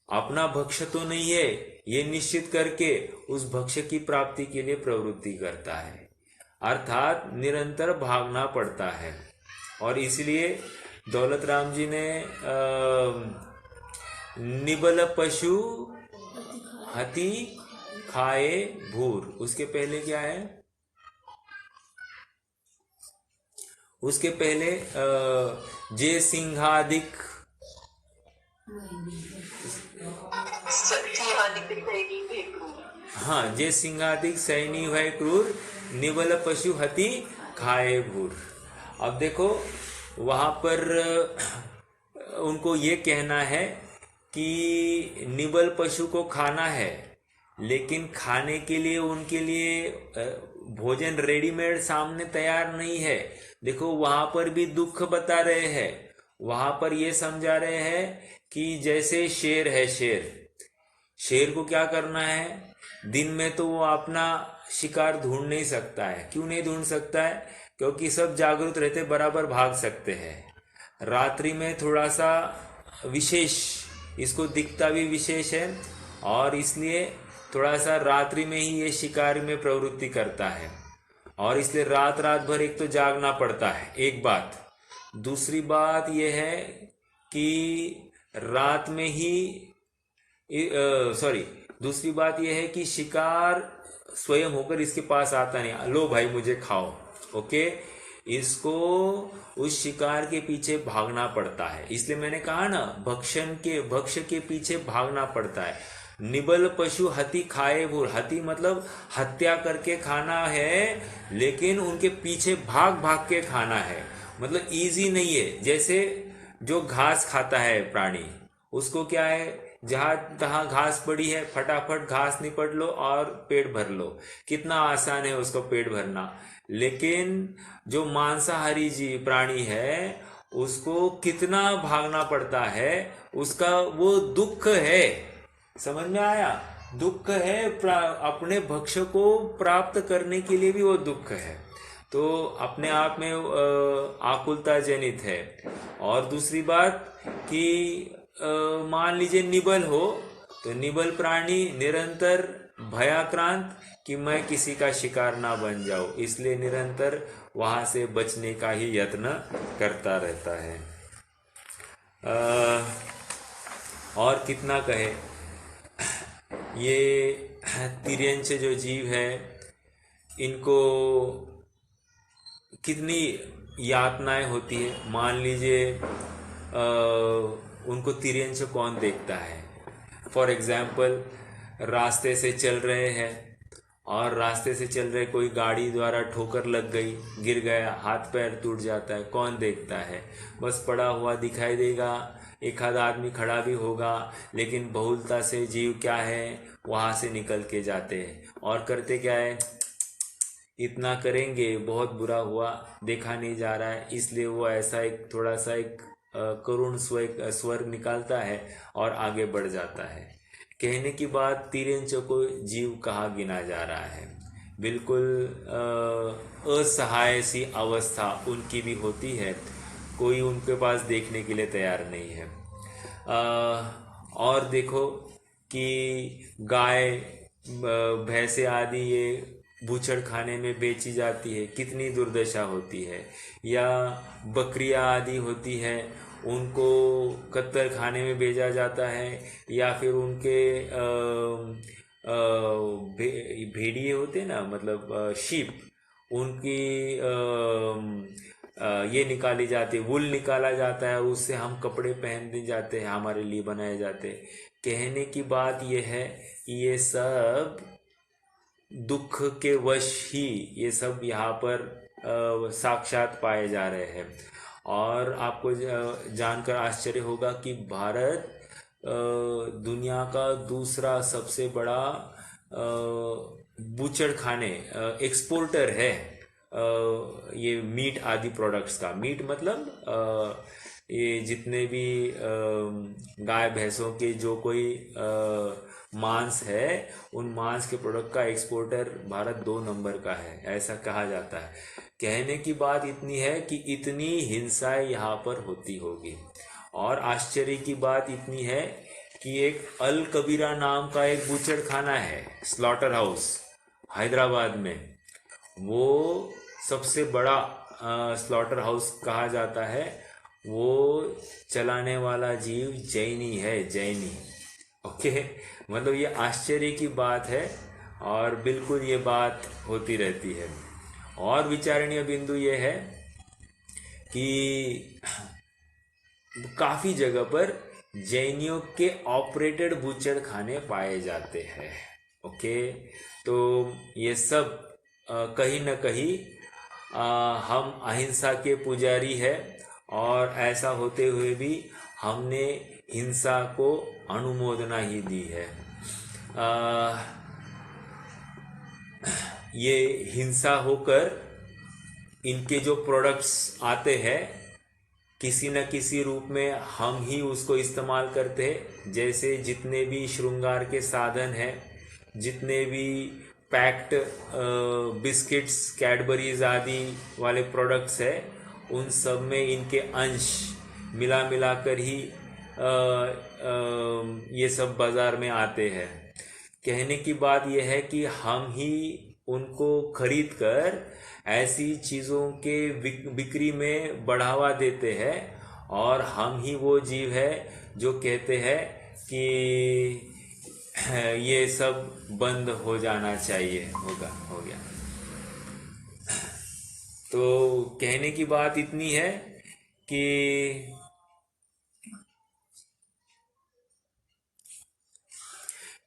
अपना भक्ष्य तो नहीं है ये निश्चित करके उस भक्ष्य की प्राप्ति के लिए प्रवृत्ति करता है। अर्थात निरंतर भागना पड़ता है। और इसलिए दौलत राम जी ने निबल पशु हति खाए भूर, उसके पहले क्या है, उसके पहले जे सिंहादिक, हाँ, जे सिंहादिक सैनी भय क्रूर, निबल पशु हति खाए भूर। अब देखो वहां पर उनको ये कहना है कि निबल पशु को खाना है, लेकिन खाने के लिए उनके लिए भोजन रेडीमेड सामने तैयार नहीं है। देखो वहां पर भी दुख बता रहे हैं। वहां पर ये समझा रहे हैं कि जैसे शेर है, शेर को क्या करना है, दिन में तो वो अपना शिकार ढूंढ नहीं सकता है। क्यों नहीं ढूंढ सकता है? क्योंकि सब जागरूक रहते, बराबर भाग सकते हैं। रात्रि में थोड़ा सा विशेष, इसको दिखता भी विशेष है और इसलिए थोड़ा सा रात्रि में ही ये शिकार में प्रवृत्ति करता है और इसलिए रात भर एक तो जागना पड़ता है, एक बात। दूसरी बात यह है कि रात में ही सॉरी, दूसरी बात यह है कि शिकार स्वयं होकर इसके पास आता नहीं, लो भाई मुझे खाओ। ओके, इसको उस शिकार के पीछे भागना पड़ता है। इसलिए मैंने कहा ना, भक्ष्य के पीछे भागना पड़ता है। निबल पशु हति खाए भूर, हति मतलब हत्या करके खाना है, लेकिन उनके पीछे भाग भाग के खाना है। मतलब इजी नहीं है। जैसे जो घास खाता है प्राणी, उसको क्या है, जहां तहां घास पड़ी है, फटाफट घास निपट लो और पेट भर लो, कितना आसान है उसको पेट भरना। लेकिन जो मांसाहारी जीव प्राणी है, उसको कितना भागना पड़ता है, उसका वो दुख है। समझ में आया? दुख है, अपने भक्ष्य को प्राप्त करने के लिए भी वो दुख है। तो अपने आप में आकुलता जनित है। और दूसरी बात कि मान लीजिए निबल हो, तो निबल प्राणी निरंतर भयाक्रांत कि मैं किसी का शिकार ना बन जाऊं, इसलिए निरंतर वहां से बचने का ही यत्न करता रहता है। और कितना कहे, ये तिर्यंच जो जीव है, इनको कितनी यातनाएं होती है। मान लीजिए उनको तिर्यंच कौन देखता है। फॉर एग्जाम्पल, रास्ते से चल रहे हैं और रास्ते से चल रहे कोई गाड़ी द्वारा ठोकर लग गई, गिर गया, हाथ पैर टूट जाता है, कौन देखता है? बस पड़ा हुआ दिखाई देगा, एक आध आदमी खड़ा भी होगा, लेकिन बहुलता से जीव क्या है, वहां से निकल के जाते हैं। और करते क्या है, इतना करेंगे, बहुत बुरा हुआ, देखा नहीं जा रहा है, इसलिए वो ऐसा एक थोड़ा सा एक करुण स्वर निकालता है और आगे बढ़ जाता है। कहने की बात, तिर्यंचों को जीव कहाँ गिना जा रहा है। बिल्कुल असहाय सी अवस्था उनकी भी होती है, कोई उनके पास देखने के लिए तैयार नहीं है। और देखो कि गाय, भैंसे आदि ये बूचड़ खाने में बेची जाती है, कितनी दुर्दशा होती है। या बकरियां आदि होती है, उनको कत्तर खाने में भेजा जाता है, या फिर उनके भेड़िए होते हैं ना, मतलब शीप, उनकी ये निकाली जाती है, वुल निकाला जाता है, उससे हम कपड़े पहनने जाते हैं, हमारे लिए बनाए जाते हैं। कहने की बात यह है कि ये सब दुख के वश ही ये सब यहाँ पर साक्षात पाए जा रहे हैं। और आपको जानकर आश्चर्य होगा कि भारत दुनिया का दूसरा सबसे बड़ा बूचड़ खाने एक्सपोर्टर है, ये मीट आदि प्रोडक्ट्स का। मीट मतलब ये जितने भी गाय भैंसों के जो कोई मांस है, उन मांस के प्रोडक्ट का एक्सपोर्टर भारत 2 नंबर का है, ऐसा कहा जाता है। कहने की बात इतनी है कि इतनी हिंसाएं यहाँ पर होती होगी। और आश्चर्य की बात इतनी है कि एक अल कबीरा नाम का एक बूचड़ खाना है, स्लॉटर हाउस, हैदराबाद में। वो सबसे बड़ा स्लॉटर हाउस कहा जाता है। वो चलाने वाला जीव जैनी है, जैनी। ओके, मतलब ये आश्चर्य की बात है और बिल्कुल ये बात होती रहती है। और विचारणीय बिंदु ये है कि काफी जगह पर जैनियों के ऑपरेटेड बूचड़ खाने पाए जाते हैं। ओके, तो ये सब कहीं न कहीं हम अहिंसा के पुजारी है, और ऐसा होते हुए भी हमने हिंसा को अनुमोदना ही दी है। ये हिंसा होकर इनके जो प्रोडक्ट्स आते हैं, किसी न किसी रूप में हम ही उसको इस्तेमाल करते हैं। जैसे जितने भी श्रृंगार के साधन हैं, जितने भी पैक्ड बिस्किट्स, कैडबरीज आदि वाले प्रोडक्ट्स है, उन सब में इनके अंश मिला मिलाकर ही ये सब बाजार में आते हैं। कहने की बात यह है कि हम ही उनको खरीद कर ऐसी चीज़ों के बिक्री में बढ़ावा देते हैं, और हम ही वो जीव है जो कहते हैं कि ये सब बंद हो जाना चाहिए। हो गया। तो कहने की बात इतनी है कि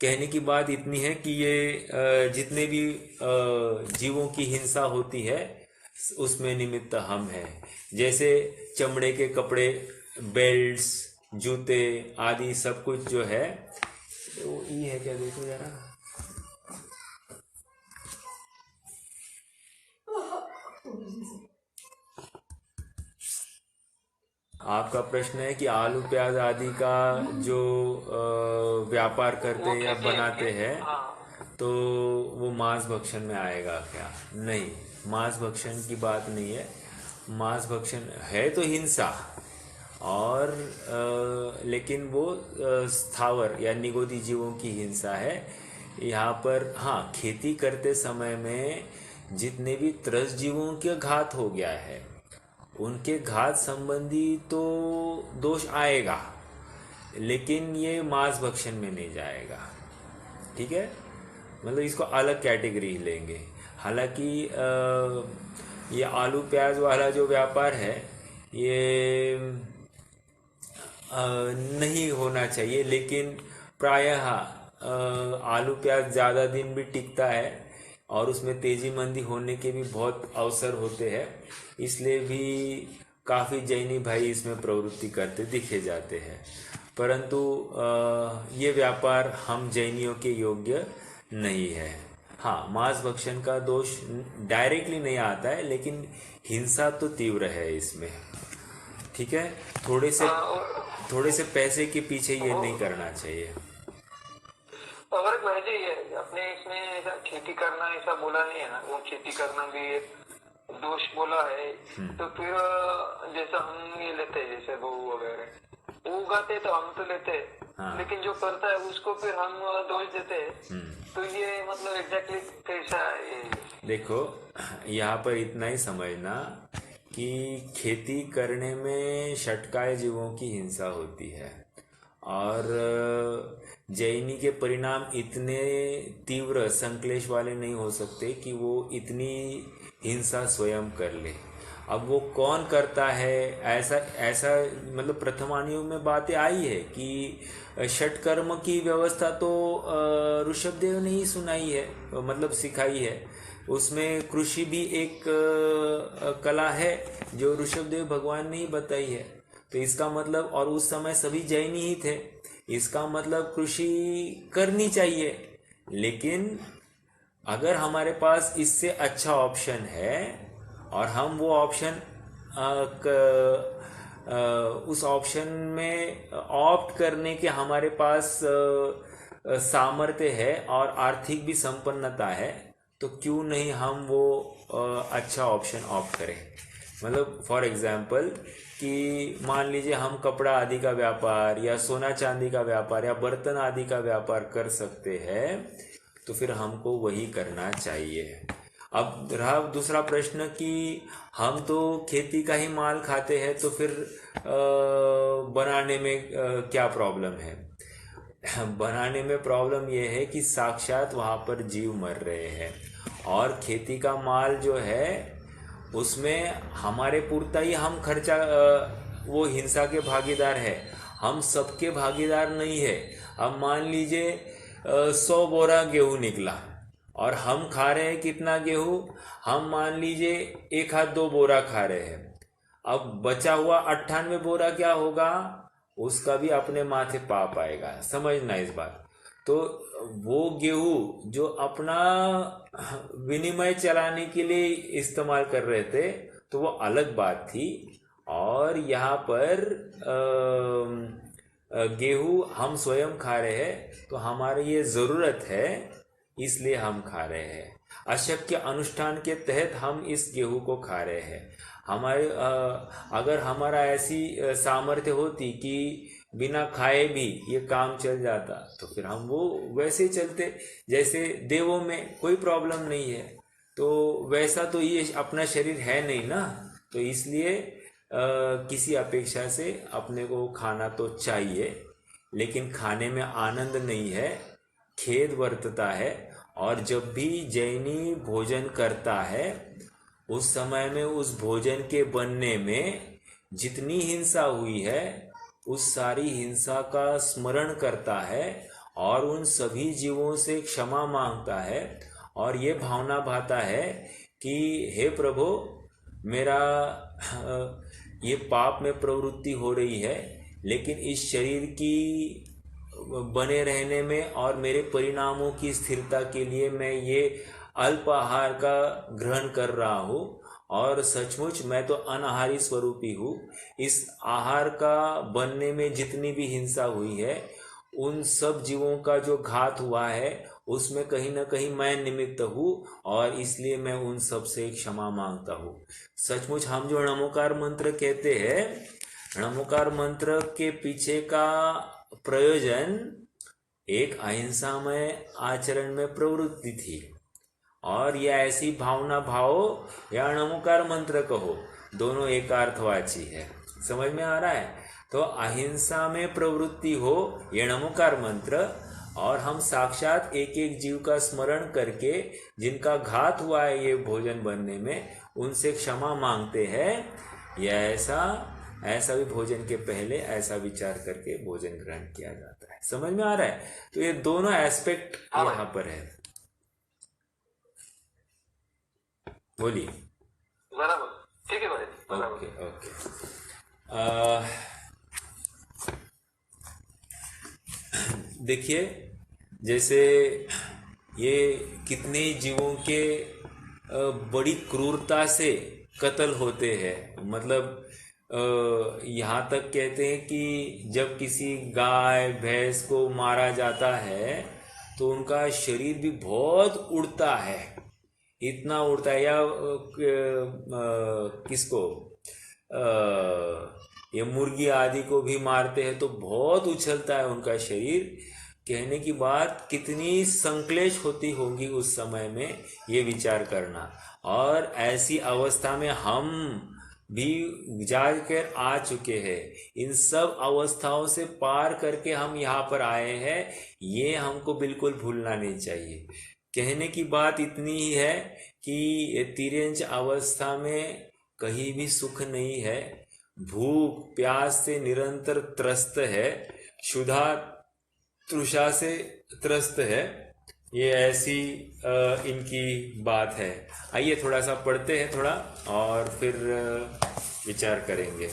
कहने की बात इतनी है कि ये जितने भी जीवों की हिंसा होती है उसमें निमित्त हम हैं। जैसे चमड़े के कपड़े, बेल्ट्स, जूते आदि सब कुछ जो है, तो ये है क्या, देखो जरा। आपका प्रश्न है कि आलू प्याज आदि का जो व्यापार करते वो हैं या खेती बनाते हैं, हाँ। तो वो मांस भक्षण में आएगा क्या? नहीं, मांस भक्षण की बात नहीं है। मांस भक्षण है तो हिंसा, और लेकिन वो स्थावर या निगोदी जीवों की हिंसा है। यहाँ पर हाँ, खेती करते समय में जितने भी त्रस्त जीवों के घात हो गया है उनके घात संबंधी तो दोष आएगा, लेकिन ये मांस भक्षण में नहीं जाएगा। ठीक है, मतलब इसको अलग कैटेगरी लेंगे। हालांकि ये आलू प्याज वाला जो व्यापार है ये नहीं होना चाहिए, लेकिन प्रायः आलू प्याज ज़्यादा दिन भी टिकता है और उसमें तेजी मंदी होने के भी बहुत अवसर होते हैं, इसलिए भी काफ़ी जैनी भाई इसमें प्रवृत्ति करते दिखे जाते हैं। परंतु ये व्यापार हम जैनियों के योग्य नहीं है। हाँ, मांस भक्षण का दोष डायरेक्टली नहीं आता है, लेकिन हिंसा तो तीव्र है इसमें। ठीक है, थोड़े से पैसे के पीछे ये नहीं करना चाहिए। और वैसे ही है अपने इसमें ऐसा खेती करना ऐसा बोला नहीं है ना, वो खेती करना भी एक दोष बोला है। तो फिर जैसा हम ये लेते हैं जैसे गऊ वगैरह वो उगाते तो हम तो लेते हैं, हाँ। लेकिन जो करता है उसको फिर हम दोष देते हैं। तो ये मतलब एग्जैक्टली कैसा है? देखो, यहाँ पर इतना ही समझना कि खेती करने में षटकाय जीवों की हिंसा होती है, और जैनी के परिणाम इतने तीव्र संक्लेश वाले नहीं हो सकते कि वो इतनी हिंसा स्वयं कर ले। अब वो कौन करता है ऐसा ऐसा मतलब प्रथमानियों में बातें आई है कि षटकर्म की व्यवस्था तो ऋषभदेव ने ही सुनाई है, मतलब सिखाई है। उसमें कृषि भी एक कला है जो ऋषभदेव भगवान ने ही बताई है। तो इसका मतलब, और उस समय सभी जैनी ही थे, इसका मतलब कृषि करनी चाहिए। लेकिन अगर हमारे पास इससे अच्छा ऑप्शन है और हम वो ऑप्शन उस ऑप्शन में ऑप्ट करने के हमारे पास सामर्थ्य है और आर्थिक भी संपन्नता है, तो क्यों नहीं हम वो अच्छा ऑप्शन ऑप्ट करें। मतलब फॉर एग्जाम्पल कि मान लीजिए हम कपड़ा आदि का व्यापार या सोना चांदी का व्यापार या बर्तन आदि का व्यापार कर सकते हैं, तो फिर हमको वही करना चाहिए। अब रहा दूसरा प्रश्न कि हम तो खेती का ही माल खाते हैं, तो फिर बनाने में क्या प्रॉब्लम है। बनाने में प्रॉब्लम यह है कि साक्षात वहाँ पर जीव मर रहे हैं, और खेती का माल जो है उसमें हमारे पुरता ही हम खर्चा, वो हिंसा के भागीदार है, हम सबके भागीदार नहीं है। अब मान लीजिए 100 बोरा गेहूं निकला और हम खा रहे हैं कितना गेहूं, हम मान लीजिए 1 हाथ 2 बोरा खा रहे हैं। अब बचा हुआ 98 बोरा क्या होगा, उसका भी अपने माथे पाप आएगा। समझना इस बात। तो वो गेहूं जो अपना विनिमय चलाने के लिए इस्तेमाल कर रहे थे तो वो अलग बात थी, और यहाँ पर गेहूं हम स्वयं खा रहे हैं, तो हमारी ये ज़रूरत है इसलिए हम खा रहे हैं। अशक्य अनुष्ठान के तहत हम इस गेहूं को खा रहे हैं। हमारे अगर हमारा ऐसी सामर्थ्य होती कि बिना खाए भी ये काम चल जाता, तो फिर हम वो वैसे चलते जैसे देवों में कोई प्रॉब्लम नहीं है। तो वैसा तो ये अपना शरीर है नहीं ना, तो इसलिए किसी अपेक्षा से अपने को खाना तो चाहिए, लेकिन खाने में आनंद नहीं है, खेद बरतता है। और जब भी जैनी भोजन करता है उस समय में उस भोजन के बनने में जितनी हिंसा हुई है उस सारी हिंसा का स्मरण करता है और उन सभी जीवों से क्षमा मांगता है और ये भावना भाता है कि हे प्रभु, मेरा ये पाप में प्रवृत्ति हो रही है, लेकिन इस शरीर की बने रहने में और मेरे परिणामों की स्थिरता के लिए मैं ये अल्प आहार का ग्रहण कर रहा हूँ और सचमुच मैं तो अनाहारी स्वरूपी हूँ। इस आहार का बनने में जितनी भी हिंसा हुई है उन सब जीवों का जो घात हुआ है उसमें कहीं ना कहीं मैं निमित्त हूँ और इसलिए मैं उन सब से क्षमा मांगता हूँ। सचमुच हम जो नमोकार मंत्र कहते हैं, नमोकार मंत्र के पीछे का प्रयोजन एक अहिंसामय आचरण में प्रवृत्ति थी और यह ऐसी भावना भाव या नमोकार मंत्र कहो, दोनों एकार्थवाची है। समझ में आ रहा है? तो अहिंसा में प्रवृत्ति हो यह नमोकार मंत्र, और हम साक्षात एक एक जीव का स्मरण करके जिनका घात हुआ है ये भोजन बनने में उनसे क्षमा मांगते हैं। यह ऐसा भी भोजन के पहले ऐसा विचार करके भोजन ग्रहण किया जाता है। समझ में आ रहा है? तो ये दोनों एस्पेक्ट यहाँ पर है। बोलिए। बराबर, ठीक है भाई। ओके। देखिए, जैसे ये कितने जीवों के बड़ी क्रूरता से कत्ल होते हैं। मतलब यहाँ तक कहते हैं कि जब किसी गाय भैंस को मारा जाता है तो उनका शरीर भी बहुत उड़ता है, इतना उड़ता है। या किसको ये मुर्गी आदि को भी मारते हैं तो बहुत उछलता है उनका शरीर। कहने की बात कितनी संक्लेश होती होगी उस समय में, ये विचार करना। और ऐसी अवस्था में हम भी जाकर आ चुके हैं। इन सब अवस्थाओं से पार करके हम यहाँ पर आए हैं, ये हमको बिल्कुल भूलना नहीं चाहिए। कहने की बात इतनी ही है कि तिर्यंच अवस्था में कहीं भी सुख नहीं है, भूख प्यास से निरंतर त्रस्त है, क्षुधा तृषा से त्रस्त है। ये ऐसी इनकी बात है। आइए थोड़ा सा पढ़ते हैं थोड़ा और फिर विचार करेंगे।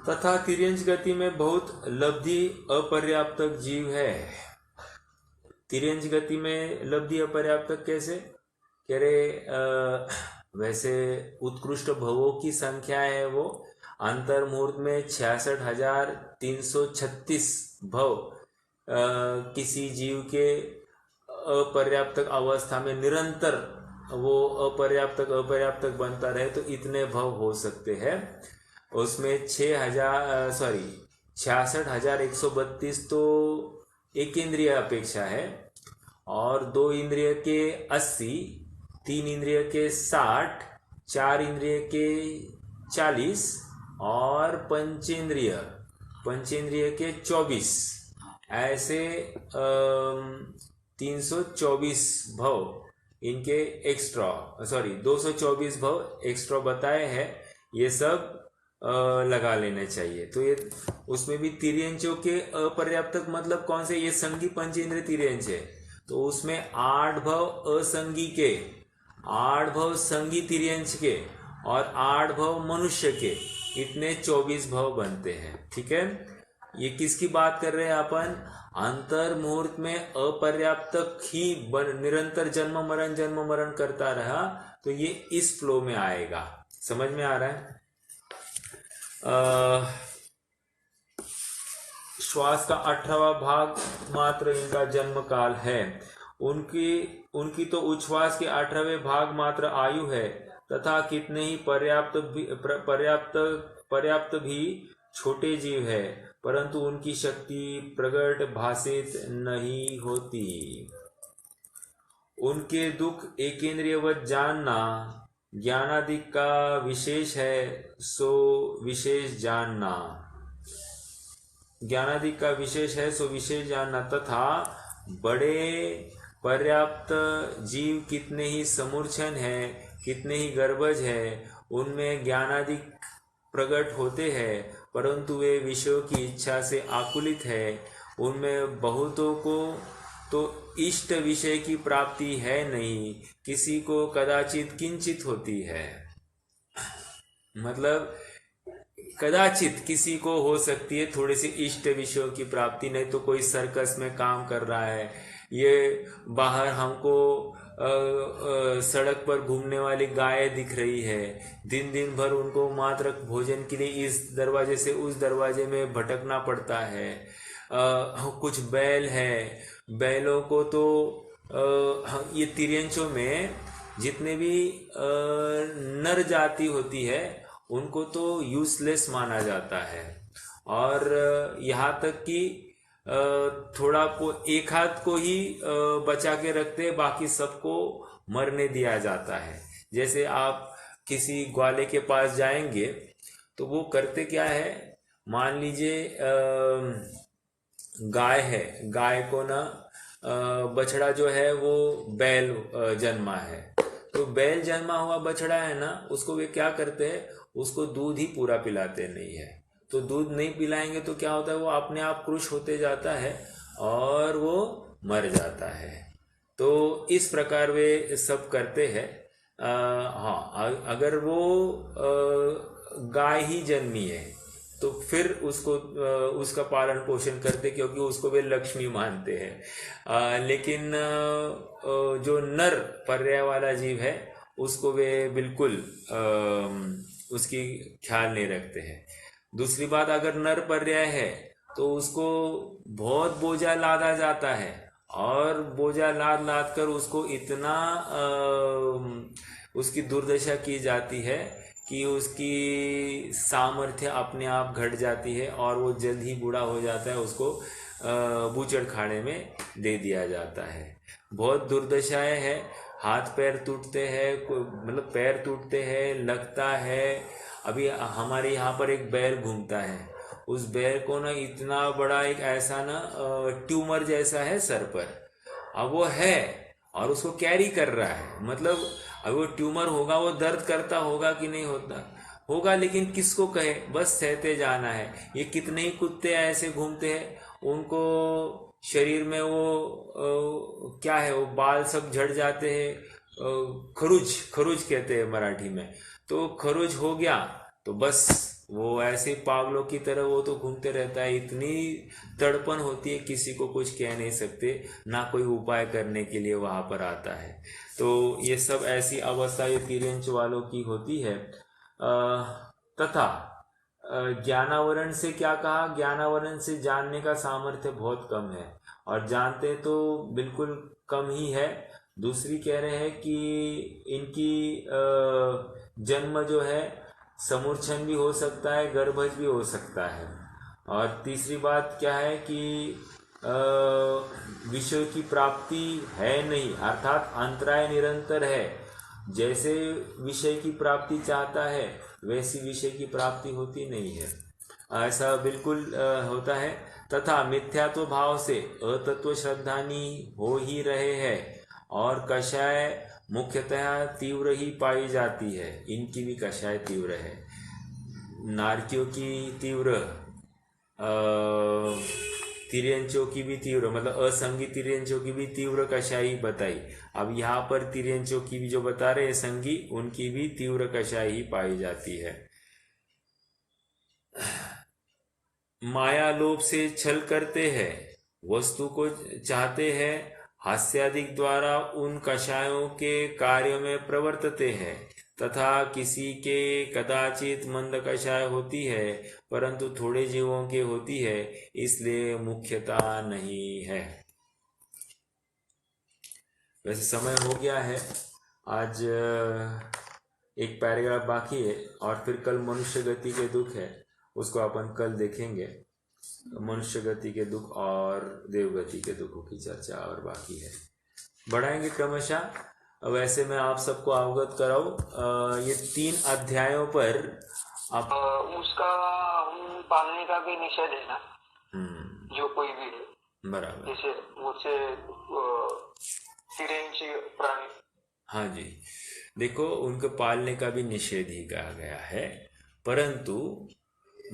तथा तिर्यंच गति में बहुत लब्धि अपर्याप्तक जीव है। तिर्यंच गति में लब्धि अपर्याप्तक कैसे कह रहे? वैसे उत्कृष्ट भवों की संख्या है वो अंतर मुहूर्त में 66,336 भव किसी जीव के अपर्याप्तक अवस्था में निरंतर वो अपर्याप्तक बनता रहे तो इतने भव हो सकते हैं। उसमें 66,132 तो एक इंद्रिय अपेक्षा है और 2 इंद्रिय के 80, 3 इंद्रिय के 60, 4 इंद्रिय के 40 और पंचेंद्रिय के 24, ऐसे 324 भव इनके 224 भव एक्स्ट्रा बताए हैं। ये सब लगा लेने चाहिए। तो ये उसमें भी तिर्यंचों के अपर्याप्तक मतलब कौन से? ये संगी पंचेंद्रिय तिर्यंच है, तो उसमें 8 भव असंगी के, 8 भव संगी तिर्यंच के और 8 भव मनुष्य के, इतने 24 भव बनते हैं। ठीक है, ये किसकी बात कर रहे हैं अपन? अंतर मुहूर्त में अपर्याप्तक ही निरंतर जन्म मरण करता रहा तो ये इस फ्लो में आएगा। समझ में आ रहा है? श्वास का 18वां भाग मात्र इनका जन्म काल है। उनकी तो उच्छ्वास के 18वें भाग मात्र आयु है तथा कितने ही पर्याप्त भी छोटे जीव है, परंतु उनकी शक्ति प्रकट भाषित नहीं होती। उनके दुख एकेंद्रियवत जानना ज्ञानादि का विशेष है, सो विशेष जानना। ज्ञानादिक का विशेष है सो विशेष जानना, तथा बड़े पर्याप्त जीव कितने ही समूर्छन है, कितने ही गर्भज है, उनमें ज्ञानादिक प्रकट होते हैं, परंतु वे विषयों की इच्छा से आकुलित है। उनमें बहुतों को तो इष्ट विषय की प्राप्ति है नहीं, किसी को कदाचित किंचित होती है। मतलब कदाचित किसी को हो सकती है थोड़ी सी इष्ट विषयों की प्राप्ति, नहीं तो कोई सर्कस में काम कर रहा है, ये बाहर हमको सड़क पर घूमने वाली गाय दिख रही है, दिन दिन भर उनको मात्र भोजन के लिए इस दरवाजे से उस दरवाजे में भटकना पड़ता है। कुछ बैल है, बैलों को तो ये तिर्यंचों में जितने भी नर जाति होती है उनको तो यूजलेस माना जाता है, और यहाँ तक कि थोड़ा को एक हाथ को ही बचा के रखते, बाकी सबको मरने दिया जाता है। जैसे आप किसी ग्वाले के पास जाएंगे तो वो करते क्या है, मान लीजिए गाय है, गाय को ना बछड़ा जो है वो बैल जन्मा है, तो बैल जन्मा हुआ बछड़ा है ना, उसको वे क्या करते हैं, उसको दूध ही पूरा पिलाते नहीं है। तो दूध नहीं पिलाएंगे तो क्या होता है, वो अपने आप कृश होते जाता है और वो मर जाता है। तो इस प्रकार वे सब करते हैं। हाँ, अगर वो गाय ही जन्मी है तो फिर उसको उसका पालन पोषण करते, क्योंकि उसको वे लक्ष्मी मानते हैं। लेकिन जो नर पर्याय वाला जीव है उसको वे बिल्कुल उसकी ख्याल नहीं रखते हैं। दूसरी बात, अगर नर पर्याय है तो उसको बहुत बोझा लादा जाता है, और बोझा लाद लाद कर उसको इतना उसकी दुर्दशा की जाती है कि उसकी सामर्थ्य अपने आप घट जाती है और वो जल्द ही बूढ़ा हो जाता है, उसको बूचड़ खाने में दे दिया जाता है। बहुत दुर्दशाएं हैं, हाथ पैर टूटते हैं, मतलब पैर टूटते हैं, लगता है। अभी हमारे यहाँ पर एक बैल घूमता है, उस बैल को ना इतना बड़ा एक ऐसा ना ट्यूमर जैसा है सर पर, अब वो है और उसको कैरी कर रहा है। मतलब अब वो ट्यूमर होगा, वो दर्द करता होगा कि नहीं होता होगा, लेकिन किसको कहे, बस सहते जाना है। ये कितने ही कुत्ते ऐसे घूमते हैं, उनको शरीर में वो क्या है, वो बाल सब झड़ जाते हैं, खरुज कहते हैं मराठी में। तो खरुज हो गया तो बस वो ऐसे पागलों की तरह वो तो घूमते रहता है। इतनी तड़पन होती है, किसी को कुछ कह नहीं सकते, ना कोई उपाय करने के लिए वहां पर आता है। तो ये सब ऐसी अवस्था ये तिर्यंच वालों की होती है। तथा ज्ञानावरण से क्या कहा, ज्ञानावरण से जानने का सामर्थ्य बहुत कम है, और जानते तो बिल्कुल कम ही है। दूसरी कह रहे हैं कि इनकी जन्म जो है समूर्छन भी हो सकता है, गर्भज भी हो सकता है। और तीसरी बात क्या है कि विषय की प्राप्ति है नहीं, अर्थात अंतराय निरंतर है। जैसे विषय की प्राप्ति चाहता है वैसी विषय की प्राप्ति होती नहीं है, ऐसा बिल्कुल होता है। तथा मिथ्यात्व भाव से अतत्व श्रद्धानी हो ही रहे हैं, और कषाय मुख्यतः तीव्र ही पाई जाती है। इनकी भी कषाय तीव्र है, नारकियों की तीव्र, तिर्यंचों की भी तीव्र, मतलब असंगी तिर्यंचों की भी तीव्र कषाई बताई। अब यहाँ पर तिर्यंचों की भी जो बता रहे हैं संगी, उनकी भी तीव्र कषाई ही पाई जाती है। माया लोभ से छल करते हैं, वस्तु को चाहते हैं, हास्यादिक द्वारा उन कषायों के कार्यों में प्रवर्तते हैं। तथा किसी के कदाचित मंद कषाय होती है, परंतु थोड़े जीवों के होती है, इसलिए मुख्यता नहीं है। वैसे समय हो गया है, आज एक पैराग्राफ बाकी है, और फिर कल मनुष्य गति के दुख है, उसको अपन कल देखेंगे। मनुष्य गति के दुख और देवगति के दुखों की चर्चा और बाकी है, बढ़ाएंगे क्रमशः। वैसे मैं आप सबको अवगत कराऊं, ये 3 अध्यायों पर उसका हम पालने का भी निषेध है ना। जो कोई भी है, बराबर। जैसे मुझसे तिरंजी प्राणी। हाँ जी, देखो उनको पालने का भी निषेध ही कहा गया है, परंतु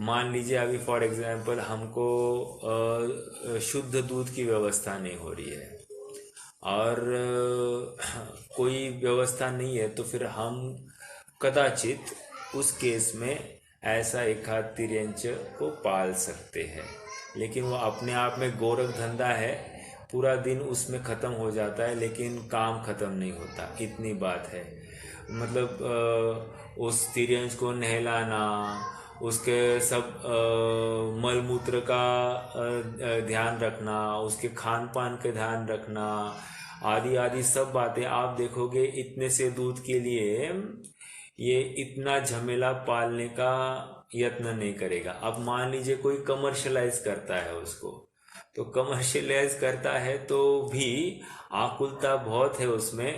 मान लीजिए अभी फॉर एग्जांपल हमको शुद्ध दूध की व्यवस्था नहीं हो रही है और कोई व्यवस्था नहीं है, तो फिर हम कदाचित उस केस में ऐसा एक आध तिर्यंच को पाल सकते हैं, लेकिन वो अपने आप में गोरख धंधा है, पूरा दिन उसमें ख़त्म हो जाता है लेकिन काम ख़त्म नहीं होता, इतनी बात है। मतलब उस तिर्यंच को नहलाना, उसके सब मल मूत्र का ध्यान रखना, उसके खान पान का ध्यान रखना, आदि आदि सब बातें आप देखोगे, इतने से दूध के लिए ये इतना झमेला पालने का यत्न नहीं करेगा। अब मान लीजिए कोई कमर्शलाइज करता है उसको, तो कमर्शलाइज करता है तो भी आकुलता बहुत है उसमें,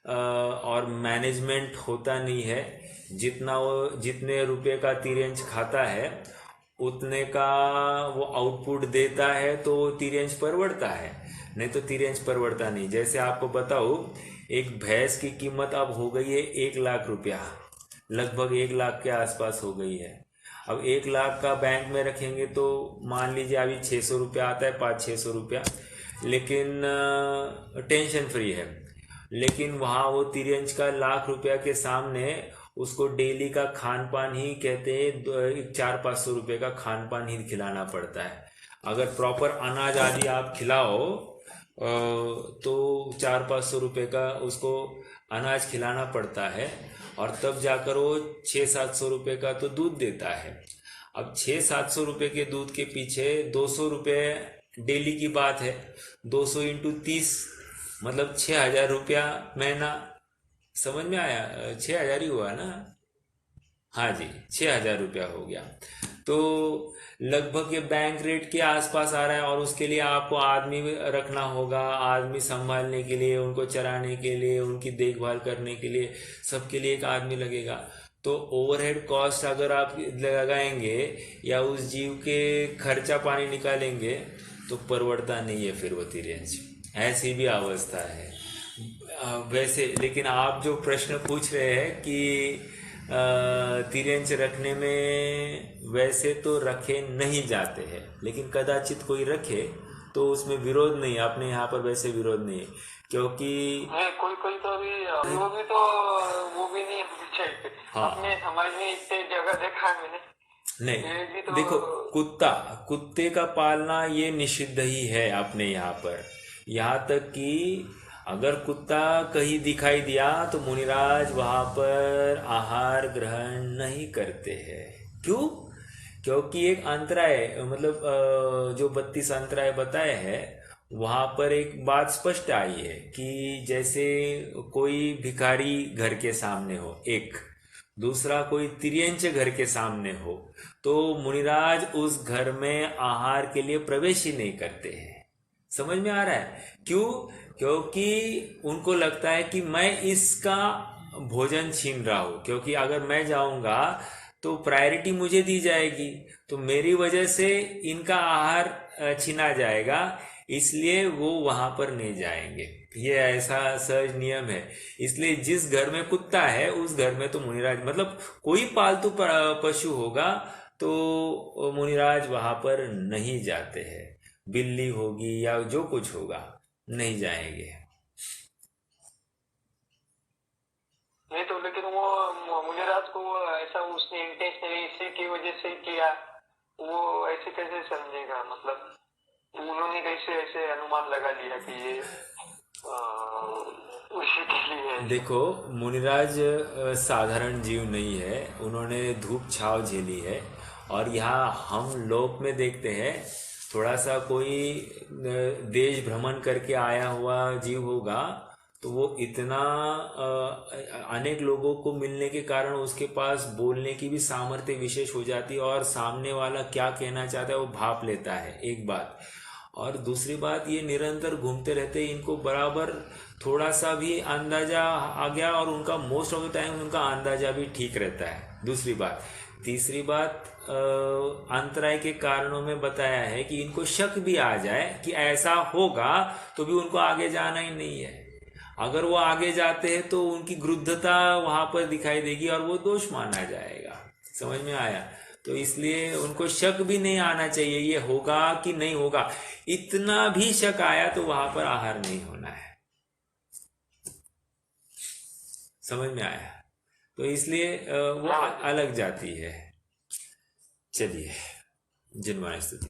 और मैनेजमेंट होता नहीं है। जितना वो जितने रुपए का तिर्यंच खाता है उतने का वो आउटपुट देता है, तो वो तिर्यंच परवड़ता है, नहीं तो तिर्यंच परवड़ता नहीं। जैसे आपको बताऊँ, एक भैंस की कीमत अब हो गई है 1 लाख रुपया, लगभग 1 लाख के आसपास हो गई है। अब 1 लाख का बैंक में रखेंगे तो मान लीजिए अभी 600 रुपया आता है, 500-600 रुपया, लेकिन टेंशन फ्री है। लेकिन वहाँ वो तिर्यंच का 1 लाख रुपया के सामने उसको डेली का खान पान ही कहते हैं 400-500 रुपये का खान पान ही खिलाना पड़ता है। अगर प्रॉपर अनाज आदि आप खिलाओ तो 400-500 रुपये का उसको अनाज खिलाना पड़ता है, और तब जाकर वो 600-700 रुपये का तो दूध देता है। अब 600-700 रुपये के दूध के पीछे 200 रुपये डेली की बात है, 200 इंटू 30 मतलब 6,000 रुपया महीना। समझ में आया? 6,000 ही हुआ ना? हाँ जी, 6,000 रुपया हो गया। तो लगभग ये बैंक रेट के आसपास आ रहा है, और उसके लिए आपको आदमी रखना होगा, आदमी संभालने के लिए, उनको चराने के लिए, उनकी देखभाल करने के लिए, सबके लिए एक आदमी लगेगा। तो ओवरहेड कॉस्ट अगर आप लगाएंगे या उस जीव के खर्चा पानी निकालेंगे तो परवड़ता नहीं है फिर वो तिर्यंच। ऐसी भी अवस्था है वैसे। लेकिन आप जो प्रश्न पूछ रहे हैं कि तिर्यंच रखने में, वैसे तो रखे नहीं जाते हैं, लेकिन कदाचित कोई रखे तो उसमें विरोध नहीं, अपने यहाँ पर वैसे विरोध नहीं है, क्योंकि कोई कोई तो अभी वो भी तो वो भी नहीं होनी चाहिए। हाँ। अपने समाज में इतने जगह देखा है मैंने। नहीं भी तो देखो, कुत्ते का पालना ये निषिद्ध ही है अपने यहाँ पर। यहाँ तक कि अगर कुत्ता कहीं दिखाई दिया तो मुनिराज वहां पर आहार ग्रहण नहीं करते हैं। क्यों? क्योंकि एक अंतराय, मतलब जो 32 अंतराय बताए हैं, वहां पर एक बात स्पष्ट आई है कि जैसे कोई भिखारी घर के सामने हो, एक दूसरा कोई तिर्यंच घर के सामने हो, तो मुनिराज उस घर में आहार के लिए प्रवेश ही नहीं करते हैं। समझ में आ रहा है? क्यों? क्योंकि उनको लगता है कि मैं इसका भोजन छीन रहा हूं, क्योंकि अगर मैं जाऊंगा तो प्रायोरिटी मुझे दी जाएगी, तो मेरी वजह से इनका आहार छीना जाएगा, इसलिए वो वहां पर नहीं जाएंगे। ये ऐसा सहज नियम है। इसलिए जिस घर में कुत्ता है उस घर में तो मुनिराज, मतलब कोई पालतू पशु होगा तो मुनिराज वहां पर नहीं जाते हैं। बिल्ली होगी या जो कुछ होगा, नहीं जाएंगे। नहीं तो लेकिन वो मुनिराज को ऐसा उसने इंटेंशनली इसी की वजह से किया, वो ऐसे कैसे समझेगा? मतलब उन्होंने कैसे ऐसे अनुमान लगा लिया कि ये उसी के लिए है? देखो, मुनिराज साधारण जीव नहीं है, उन्होंने धूप छाव झेली है। और यहाँ हम लोक में देखते हैं, थोड़ा सा कोई देश भ्रमण करके आया हुआ जीव होगा तो वो इतना अनेक लोगों को मिलने के कारण उसके पास बोलने की भी सामर्थ्य विशेष हो जाती है, और सामने वाला क्या कहना चाहता है वो भाप लेता है, एक बात। और दूसरी बात, ये निरंतर घूमते रहते हैं, इनको बराबर थोड़ा सा भी अंदाजा आ गया और उनका मोस्ट ऑफ द टाइम उनका अंदाजा भी ठीक रहता है। दूसरी बात, तीसरी बात, अंतराय के कारणों में बताया है कि इनको शक भी आ जाए कि ऐसा होगा तो भी उनको आगे जाना ही नहीं है। अगर वो आगे जाते हैं तो उनकी क्रुद्धता वहां पर दिखाई देगी और वो दोष माना जाएगा। समझ में आया? तो इसलिए उनको शक भी नहीं आना चाहिए ये होगा कि नहीं होगा। इतना भी शक आया तो वहां पर आहार नहीं होना है। समझ में आया? तो इसलिए वो अलग जाती है। चलिए, जिनवाणी स्तुति।